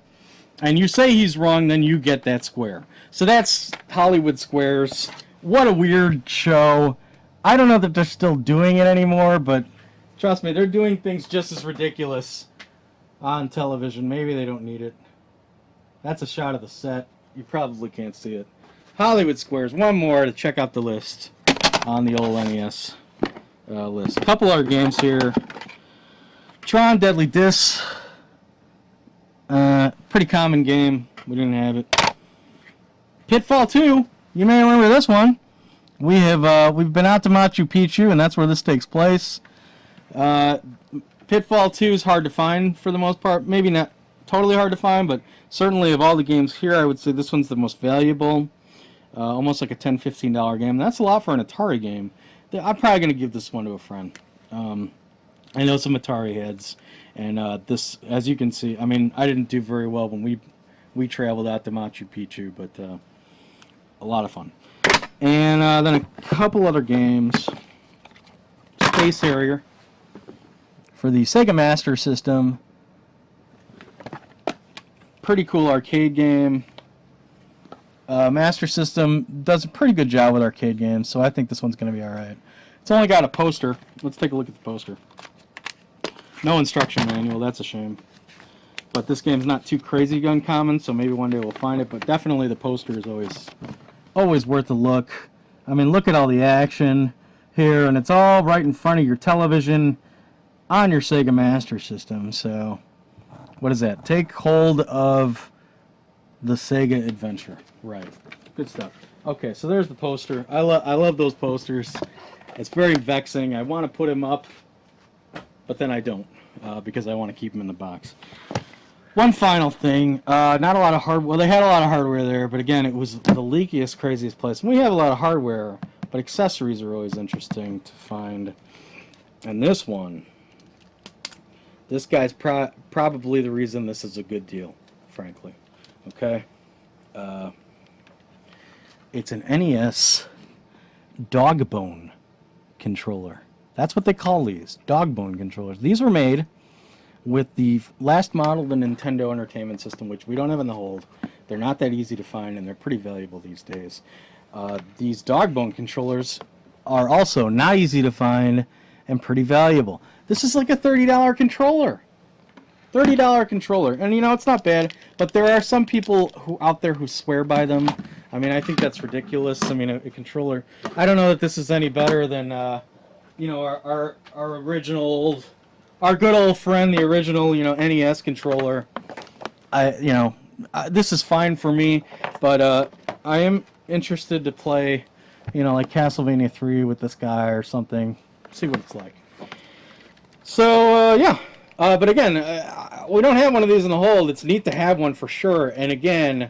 and you say he's wrong, then you get that square. So that's Hollywood Squares. What a weird show. I don't know that they're still doing it anymore, but trust me, they're doing things just as ridiculous on television. Maybe they don't need it. That's a shot of the set. You probably can't see it. Hollywood Squares. One more to check out the list on the old NES list. A couple other games here. Tron Deadly Disc. Pretty common game. We didn't have it. Pitfall 2. You may remember this one. We've been out to Machu Picchu, and that's where this takes place. Pitfall 2 is hard to find for the most part. Maybe not totally hard to find, but certainly of all the games here, I would say this one's the most valuable. Almost like a $10, $15 game. That's a lot for an Atari game. I'm probably going to give this one to a friend. I know some Atari heads, and this, as you can see, I mean, I didn't do very well when we traveled out to Machu Picchu, but a lot of fun. And then a couple other games. Space Harrier for the Sega Master System. Pretty cool arcade game. Master System does a pretty good job with arcade games, so I think this one's going to be alright. It's only got a poster. Let's take a look at the poster. No instruction manual, that's a shame. But this game's not too crazy uncommon, so maybe one day we'll find it, but definitely the poster is always worth a look. I mean, look at all the action here, and it's all right in front of your television on your Sega Master System, so what is that? Take hold of the Sega Adventure. Right. Good stuff. Okay, so there's the poster. I love those posters. It's very vexing. I want to put them up, but then I don't, because I want to keep them in the box. One final thing. Not a lot of hardware. Well, they had a lot of hardware there, but again, it was the leakiest, craziest place. And we have a lot of hardware, but accessories are always interesting to find. And this one, this guy's probably the reason this is a good deal, frankly. Okay? It's an NES dog bone controller. That's what they call these, dog bone controllers. These were made with the last model of the Nintendo Entertainment System, which we don't have in the hold. They're not that easy to find, and they're pretty valuable these days. These dog bone controllers are also not easy to find and pretty valuable. This is like a $30 controller. $30 controller, and you know, it's not bad, but there are some people who out there who swear by them. I mean, I think that's ridiculous. I mean, a controller, I don't know that this is any better than you know, our original, our good old friend, the original, you know, NES controller. This is fine for me, but I am interested to play, you know, like Castlevania 3 with this guy or something, see what it's like. So yeah. But again, we don't have one of these in the hold. It's neat to have one for sure. And again,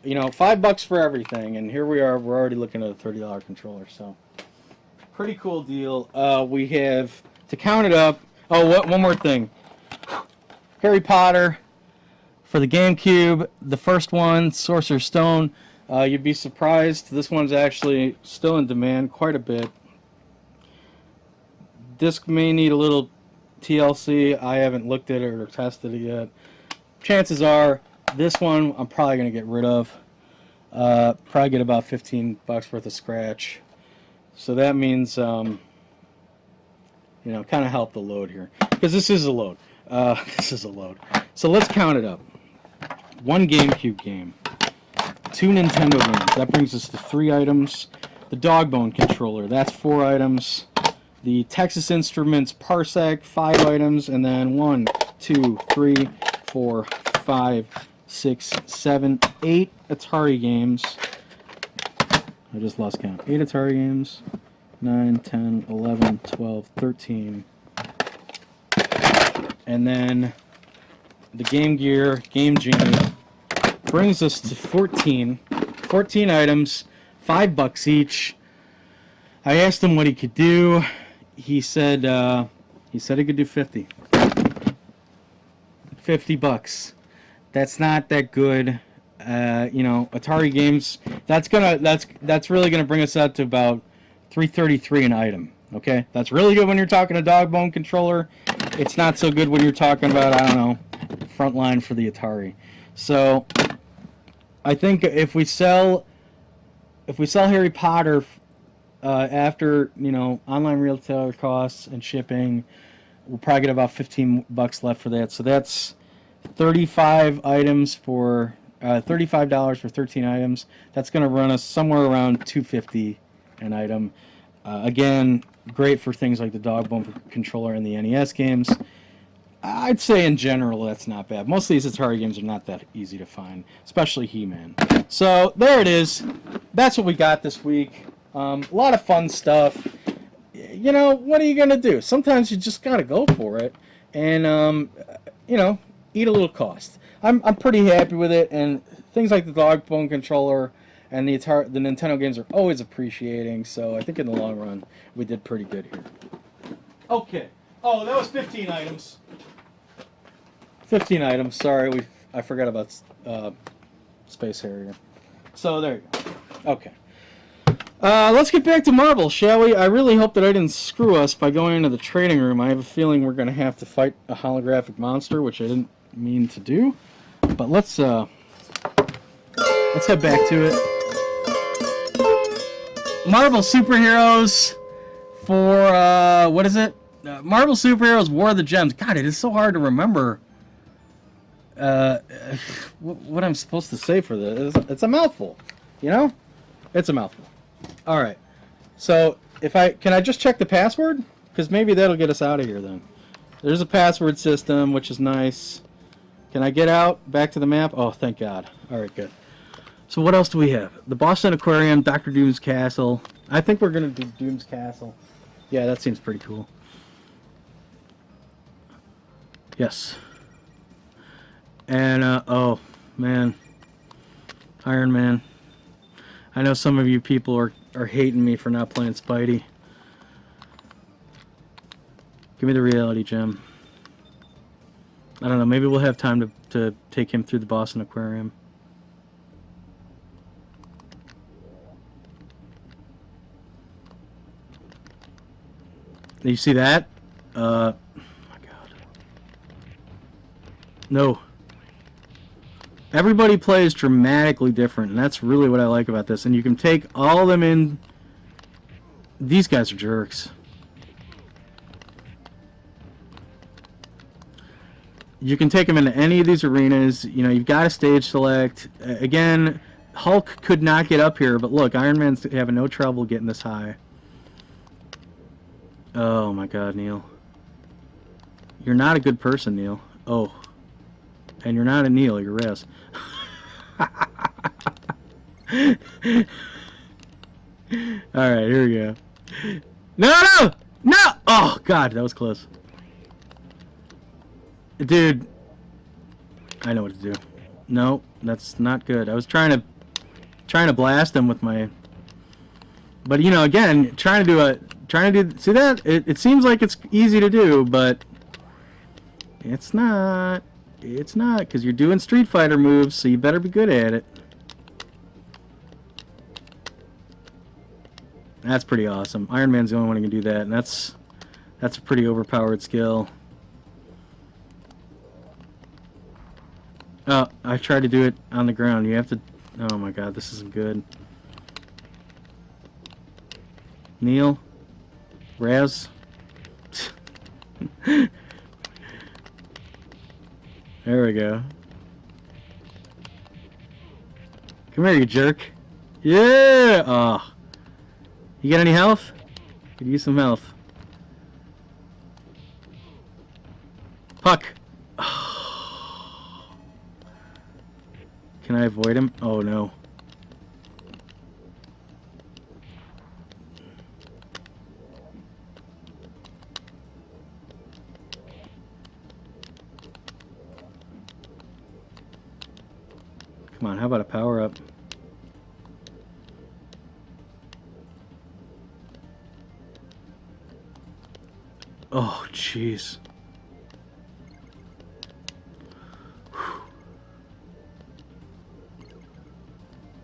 you know, $5 for everything. And here we are. We're already looking at a $30 controller. So, pretty cool deal. We have, to count it up. Oh, one more thing. Harry Potter for the GameCube. The first one, Sorcerer's Stone. You'd be surprised. This one's actually still in demand quite a bit. Disc may need a little TLC. I haven't looked at it or tested it yet. Chances are this one I'm probably going to get rid of. Probably get about $15 worth of scratch. So that means, you know, kind of help the load here. Because this is a load. This is a load. So let's count it up. One GameCube game. 2 Nintendo games. That brings us to 3 items. The dog bone controller. That's 4 items. The Texas Instruments Parsec, 5 items, and then 1, 2, 3, 4, 5, 6, 7, 8 Atari games. I just lost count. 8 Atari games. 9, 10, 11, 12, 13. And then the Game Gear, Game Genie, brings us to 14. 14 items, $5 each. I asked him what he could do. He said he could do 50. $50. That's not that good. You know, Atari games. That's really gonna bring us out to about $333 an item. Okay, that's really good when you're talking a dog bone controller. It's not so good when you're talking about, I don't know, Frontline for the Atari. So I think if we sell Harry Potter. After, you know, online retailer costs and shipping, we'll probably get about $15 left for that. So that's 35 items for $35 for 13 items. That's going to run us somewhere around $250 an item. Again, great for things like the dog bone controller and the NES games. I'd say in general that's not bad. Most of these Atari games are not that easy to find, especially He-Man. So there it is. That's what we got this week. A lot of fun stuff. You know, what are you going to do? Sometimes you just got to go for it and, you know, eat a little cost. I'm pretty happy with it, and things like the dog bone controller and the Nintendo games are always appreciating. So I think in the long run we did pretty good here. Okay. Oh, that was 15 items. 15 items. Sorry, I forgot about Space Harrier. So there you go. Okay. Let's get back to Marvel, shall we? I really hope that I didn't screw us by going into the trading room. I have a feeling we're going to have to fight a holographic monster, which I didn't mean to do. But let's head back to it. Marvel Superheroes for, what is it? Marvel Superheroes War of the Gems. God, it is so hard to remember what I'm supposed to say for this. It's a mouthful, you know? It's a mouthful. All right. So, can I just check the password? Because maybe that'll get us out of here then. There's a password system, which is nice. Can I get out back to the map? Oh, thank God. All right, good. So what else do we have? The Boston Aquarium, Dr. Doom's Castle. I think we're going to do Doom's Castle. Yeah, that seems pretty cool. Yes. And, oh, man. Iron Man. I know some of you people are hating me for not playing Spidey. Give me the reality gem. I don't know, maybe we'll have time to take him through the Boston Aquarium. You see that? Oh my God. No. Everybody plays dramatically different, and that's really what I like about this. And you can take all of them in. These guys are jerks. You can take them into any of these arenas. You know, you've got a stage select. Again, Hulk could not get up here, but look, Iron Man's having no trouble getting this high. Oh my God, Neil. You're not a good person, Neil. Oh. And you're not a Neil, you're Raz. Alright, here we go. No! Oh, God, that was close. Dude. I know what to do. No, that's not good. I was trying to blast him with my... But, you know, again, trying to do... See that? It seems like it's easy to do, but... It's not... It's not, because you're doing Street Fighter moves, so you better be good at it. That's pretty awesome. Iron Man's the only one who can do that, and that's a pretty overpowered skill. Oh, I tried to do it on the ground. You have to... Oh my God, this isn't good. Neil? Raz? There we go. Come here, you jerk. Yeah! Oh. You got any health? Could use some health. Puck! Oh. Can I avoid him? Oh no. Come on, how about a power-up? Oh, jeez. Where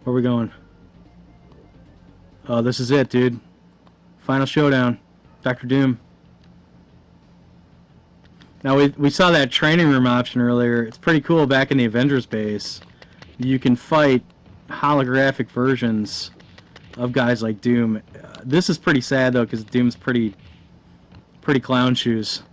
are we going? Oh, this is it, dude. Final showdown. Dr. Doom. Now, we saw that training room option earlier. It's pretty cool back in the Avengers base. You can fight holographic versions of guys like Doom. This is pretty sad, though, because Doom's pretty clown shoes.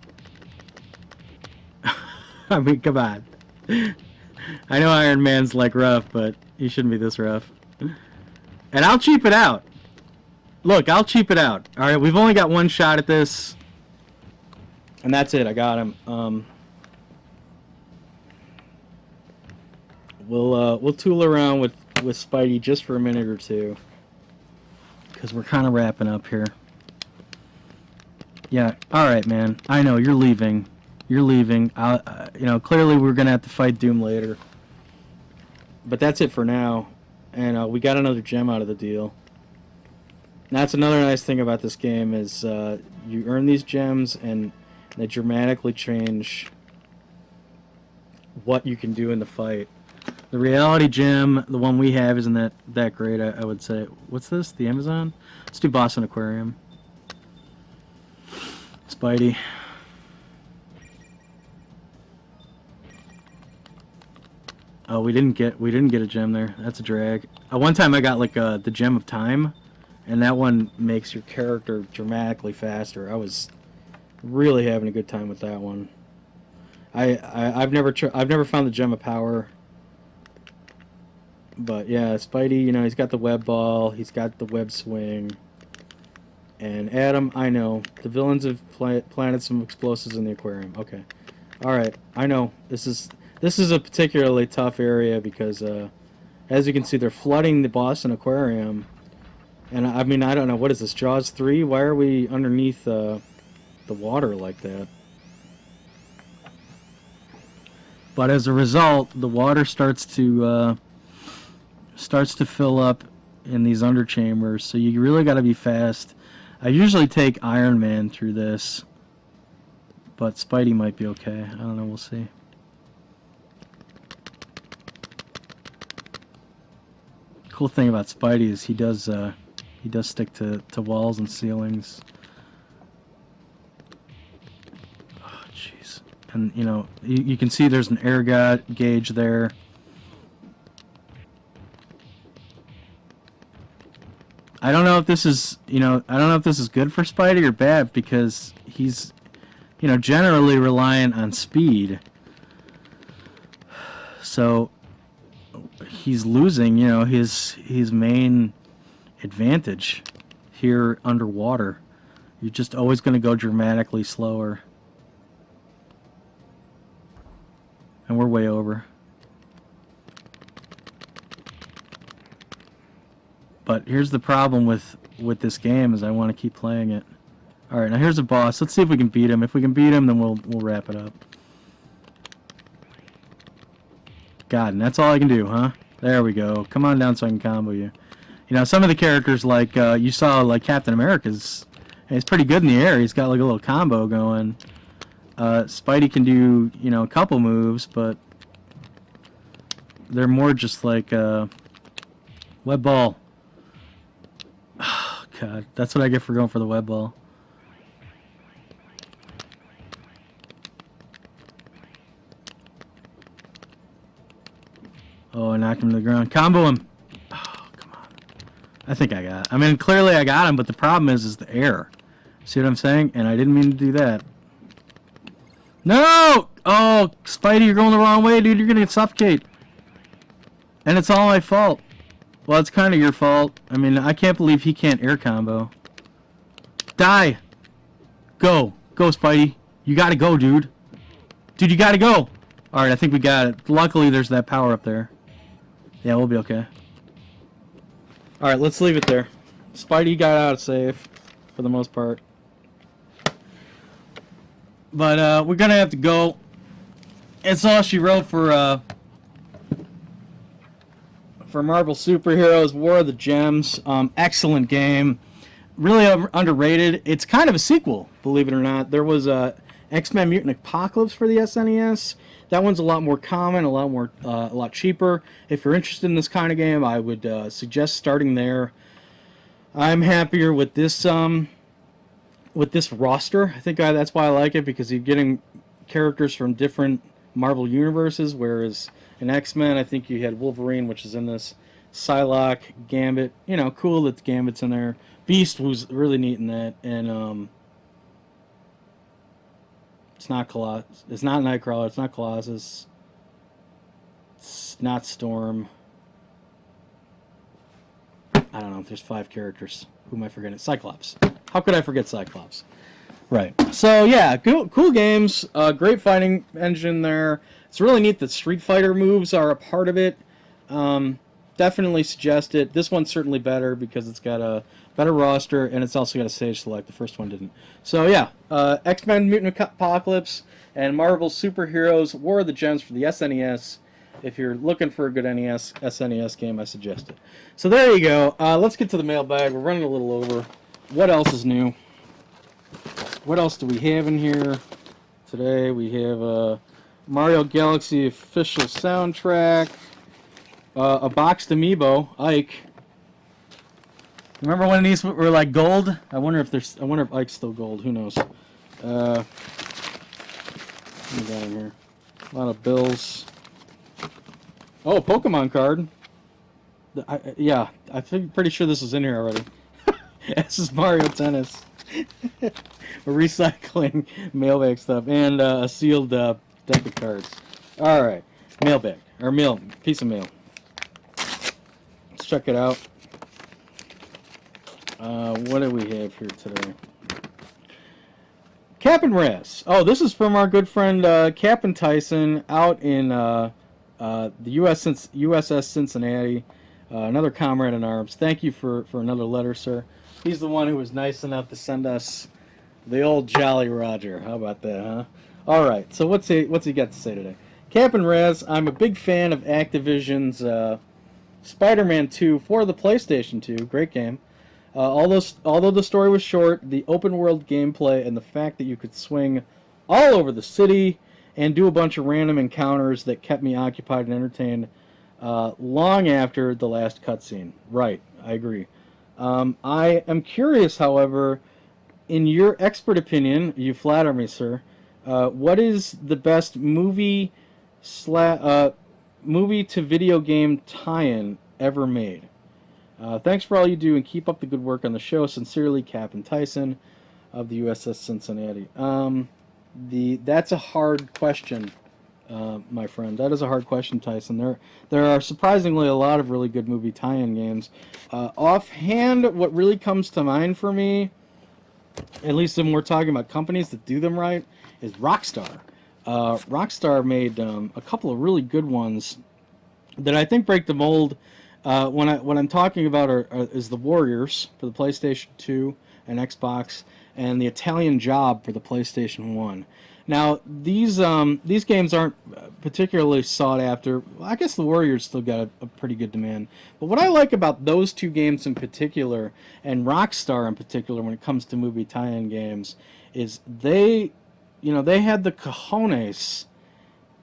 I mean, come on. I know Iron Man's, like, rough, but he shouldn't be this rough. And I'll cheap it out. Look, I'll cheap it out. Alright, we've only got one shot at this. And that's it, I got him. We'll tool around with Spidey just for a minute or two. Because we're kind of wrapping up here. Yeah, alright, man. I know, you're leaving. You're leaving. Clearly we're gonna have to fight Doom later. But that's it for now, and we got another gem out of the deal. And that's another nice thing about this game is you earn these gems, and they dramatically change what you can do in the fight. The reality gem, the one we have, isn't that great, I would say. What's this? The Amazon? Let's do Boston Aquarium. Spidey. Oh, we didn't get a gem there. That's a drag. One time I got like the gem of time, and that one makes your character dramatically faster. I was really having a good time with that one. I've never found the gem of power. But yeah, Spidey, he's got the web ball, he's got the web swing. And Adam, I know. The villains have planted some explosives in the aquarium. Okay. Alright, I know. This is a particularly tough area because, as you can see, they're flooding the Boston Aquarium. And, I mean, I don't know. What is this, Jaws 3? Why are we underneath the water like that? But as a result, the water starts to fill up in these underchambers, so you really got to be fast. I usually take Iron Man through this, but Spidey might be okay. I don't know, we'll see. Cool thing about Spidey is he does stick to walls and ceilings. Oh jeez. And you can see there's an air gauge there. I don't know if this is, I don't know if this is good for Spidey or bad, because he's, generally reliant on speed. So he's losing, his main advantage here underwater. You're just always going to go dramatically slower. And we're way over. But here's the problem with this game is I want to keep playing it. Alright, now here's a boss. Let's see if we can beat him. If we can beat him, then we'll wrap it up. God, and that's all I can do, huh? There we go. Come on down so I can combo you. Some of the characters, like, you saw, like, Captain America's, he's pretty good in the air. He's got, like, a little combo going. Spidey can do, a couple moves, but they're more just like, web ball. Oh, God, that's what I get for going for the web ball. Oh, I knocked him to the ground. Combo him. Oh, come on. I think I got it. I mean, clearly I got him, but the problem is the air. See what I'm saying? And I didn't mean to do that. No! Oh, Spidey, you're going the wrong way, dude. You're going to suffocate. And it's all my fault. Well, it's kind of your fault. I mean, I can't believe he can't air combo. Die! Go. Go, Spidey. You gotta go, dude. Dude, you gotta go! Alright, I think we got it. Luckily, there's that power up there. Yeah, we'll be okay. Alright, let's leave it there. Spidey got out safe, for the most part. But, we're gonna have to go. It's all she wrote for Marvel Superheroes War of the Gems. Excellent game. Really underrated. It's kind of a sequel, believe it or not. There was X-Men Mutant Apocalypse for the SNES. That one's a lot more common, a lot cheaper. If you're interested in this kind of game, I would suggest starting there. I'm happier with this roster. I think that's why I like it, because you're getting characters from different Marvel universes, whereas in X-Men, I think you had Wolverine, which is in this, Psylocke, Gambit. Cool that Gambit's in there. Beast was really neat in that, and it's not It's not Nightcrawler. It's not Colossus. It's not Storm. I don't know. There's 5 characters. Who am I forgetting? Cyclops. How could I forget Cyclops? Right. So yeah, cool games. Great fighting engine there. It's really neat that Street Fighter moves are a part of it. Definitely suggest it. This one's certainly better because it's got a better roster, and it's also got a stage select. The first one didn't. So yeah, X-Men Mutant Apocalypse and Marvel Superheroes War of the Gems for the SNES. If you're looking for a good SNES game, I suggest it. So there you go. Let's get to the mailbag. We're running a little over. What else is new? What else do we have in here today? We have Mario Galaxy official soundtrack, a boxed amiibo, Ike. Remember when these were like gold? I wonder if Ike's still gold. Who knows? What we got in here? A lot of bills. Oh, a Pokemon card. Yeah, I think pretty sure this is in here already. This is Mario Tennis. We're recycling mailbag stuff and a sealed deck of cards. All right, mailbag or piece of mail. Let's check it out. What do we have here today? Cap and Raz. Oh, this is from our good friend Captain Tyson out in the USS Cincinnati. Another comrade in arms. Thank you for another letter, sir. He's the one who was nice enough to send us the old Jolly Roger. How about that, huh? All right. So what's he got to say today? Captain Raz. I'm a big fan of Activision's Spider-Man 2 for the PlayStation 2. Great game. Although the story was short, the open world gameplay and the fact that you could swing all over the city and do a bunch of random encounters that kept me occupied and entertained long after the last cutscene. Right, I agree. I am curious, however, in your expert opinion, you flatter me, sir, what is the best movie to video game tie-in ever made? Thanks for all you do and keep up the good work on the show. Sincerely, Captain Tyson of the USS Cincinnati. That's a hard question, my friend. That is a hard question, Tyson. There are surprisingly a lot of really good movie tie-in games. Offhand, what really comes to mind for me, at least when we're talking about companies that do them right, is Rockstar. Rockstar made a couple of really good ones that I think break the mold. What I'm talking about is the Warriors for the PlayStation 2 and Xbox, and the Italian Job for the PlayStation 1. Now these games aren't particularly sought after. Well, I guess the Warriors still got a pretty good demand. But what I like about those two games in particular, and Rockstar in particular, when it comes to movie tie-in games, is they had the cojones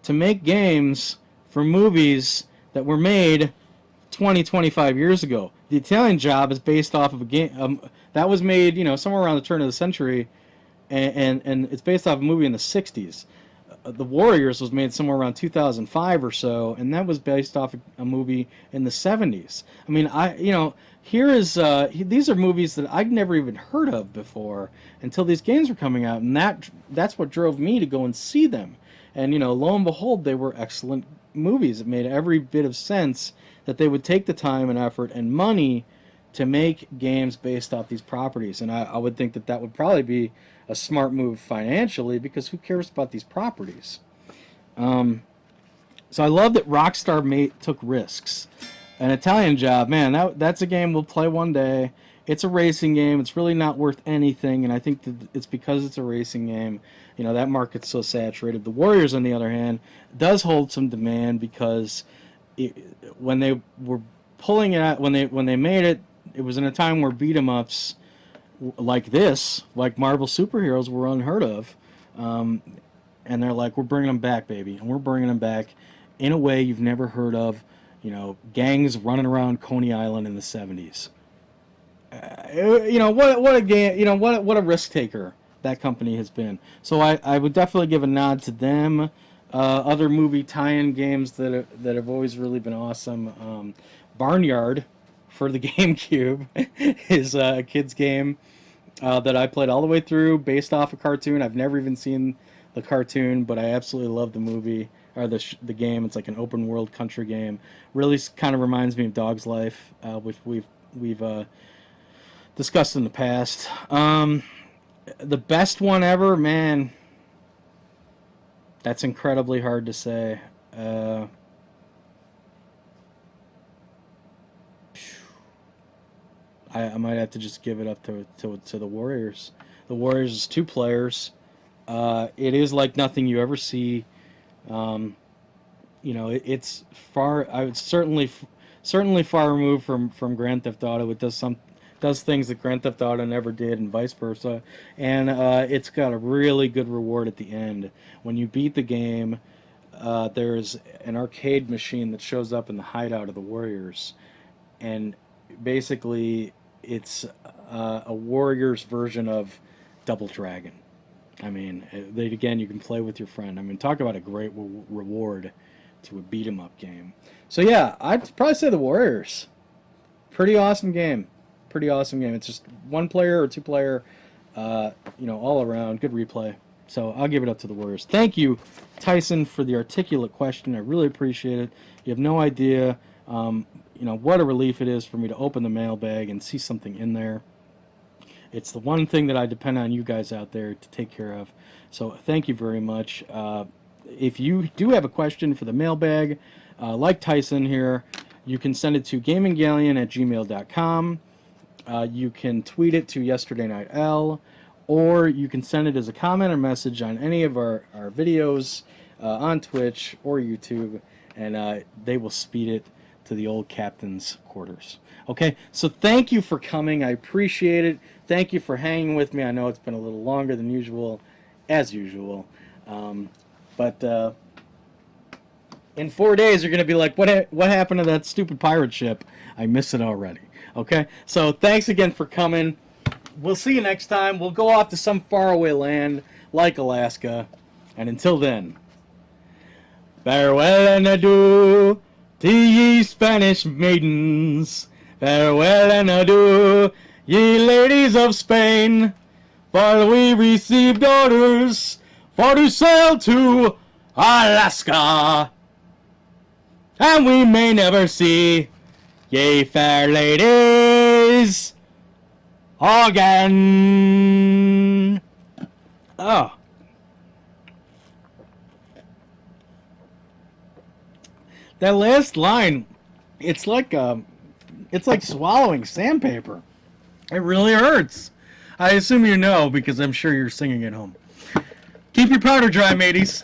to make games for movies that were made 25 years ago. The Italian Job is based off of a game that was made, somewhere around the turn of the century, and it's based off a movie in the 60s. The Warriors was made somewhere around 2005 or so, and that was based off a movie in the 70s. I mean, these are movies that I'd never even heard of before until these games were coming out, and that's what drove me to go and see them. And lo and behold, they were excellent movies. It made every bit of sense that they would take the time and effort and money to make games based off these properties. And I would think that would probably be a smart move financially, because who cares about these properties? So I love that Rockstar took risks. An Italian Job, man, that's a game we'll play one day. It's a racing game. It's really not worth anything, and I think that it's because it's a racing game. That market's so saturated. The Warriors, on the other hand, does hold some demand because when they were pulling it out, when they made it, it was in a time where beat 'em ups like this, like Marvel Superheroes, were unheard of, and they're like, we're bringing them back, baby, and we're bringing them back in a way you've never heard of. Gangs running around Coney Island in the 70s. What a game. What a risk taker that company has been. So I would definitely give a nod to them. Other movie tie-in games that have always really been awesome. Barnyard for the GameCube is a kid's game that I played all the way through, based off a cartoon. I've never even seen the cartoon, but I absolutely love the movie or the game. It's like an open world country game. Really kind of reminds me of Dog's Life, which we've discussed in the past. The best one ever, man. That's incredibly hard to say. I might have to just give it up to the Warriors. The Warriors is 2 players. It is like nothing you ever see. It's far. I would certainly far removed from Grand Theft Auto. It does things that Grand Theft Auto never did, and vice versa. And it's got a really good reward at the end when you beat the game. There's an arcade machine that shows up in the hideout of the Warriors, and basically it's a Warriors version of Double Dragon. I mean, again, you can play with your friend. I mean, talk about a great reward to a beat-em-up game. So yeah, I'd probably say the Warriors. Pretty awesome game. It's just 1 player or 2 player, all around. Good replay. So I'll give it up to the Warriors. Thank you, Tyson, for the articulate question. I really appreciate it. You have no idea, what a relief it is for me to open the mailbag and see something in there. It's the one thing that I depend on you guys out there to take care of. So thank you very much. If you do have a question for the mailbag, like Tyson here, you can send it to gaminggalleon@gmail.com. You can tweet it to YesterdayNightL, or you can send it as a comment or message on any of our videos on Twitch or YouTube, and they will speed it to the old captain's quarters. Okay, so thank you for coming. I appreciate it. Thank you for hanging with me. I know it's been a little longer than usual, as usual. But in 4 days, you're going to be like, what happened to that stupid pirate ship? I miss it already. Okay, so thanks again for coming. We'll see you next time. We'll go off to some faraway land like Alaska. And until then, farewell and adieu to ye Spanish maidens. Farewell and adieu, ye ladies of Spain. For we received orders for to sail to Alaska, and we may never see ye fair ladies again. Oh. That last line, it's like swallowing sandpaper. It really hurts. I assume you know, because I'm sure you're singing at home. Keep your powder dry, mateys.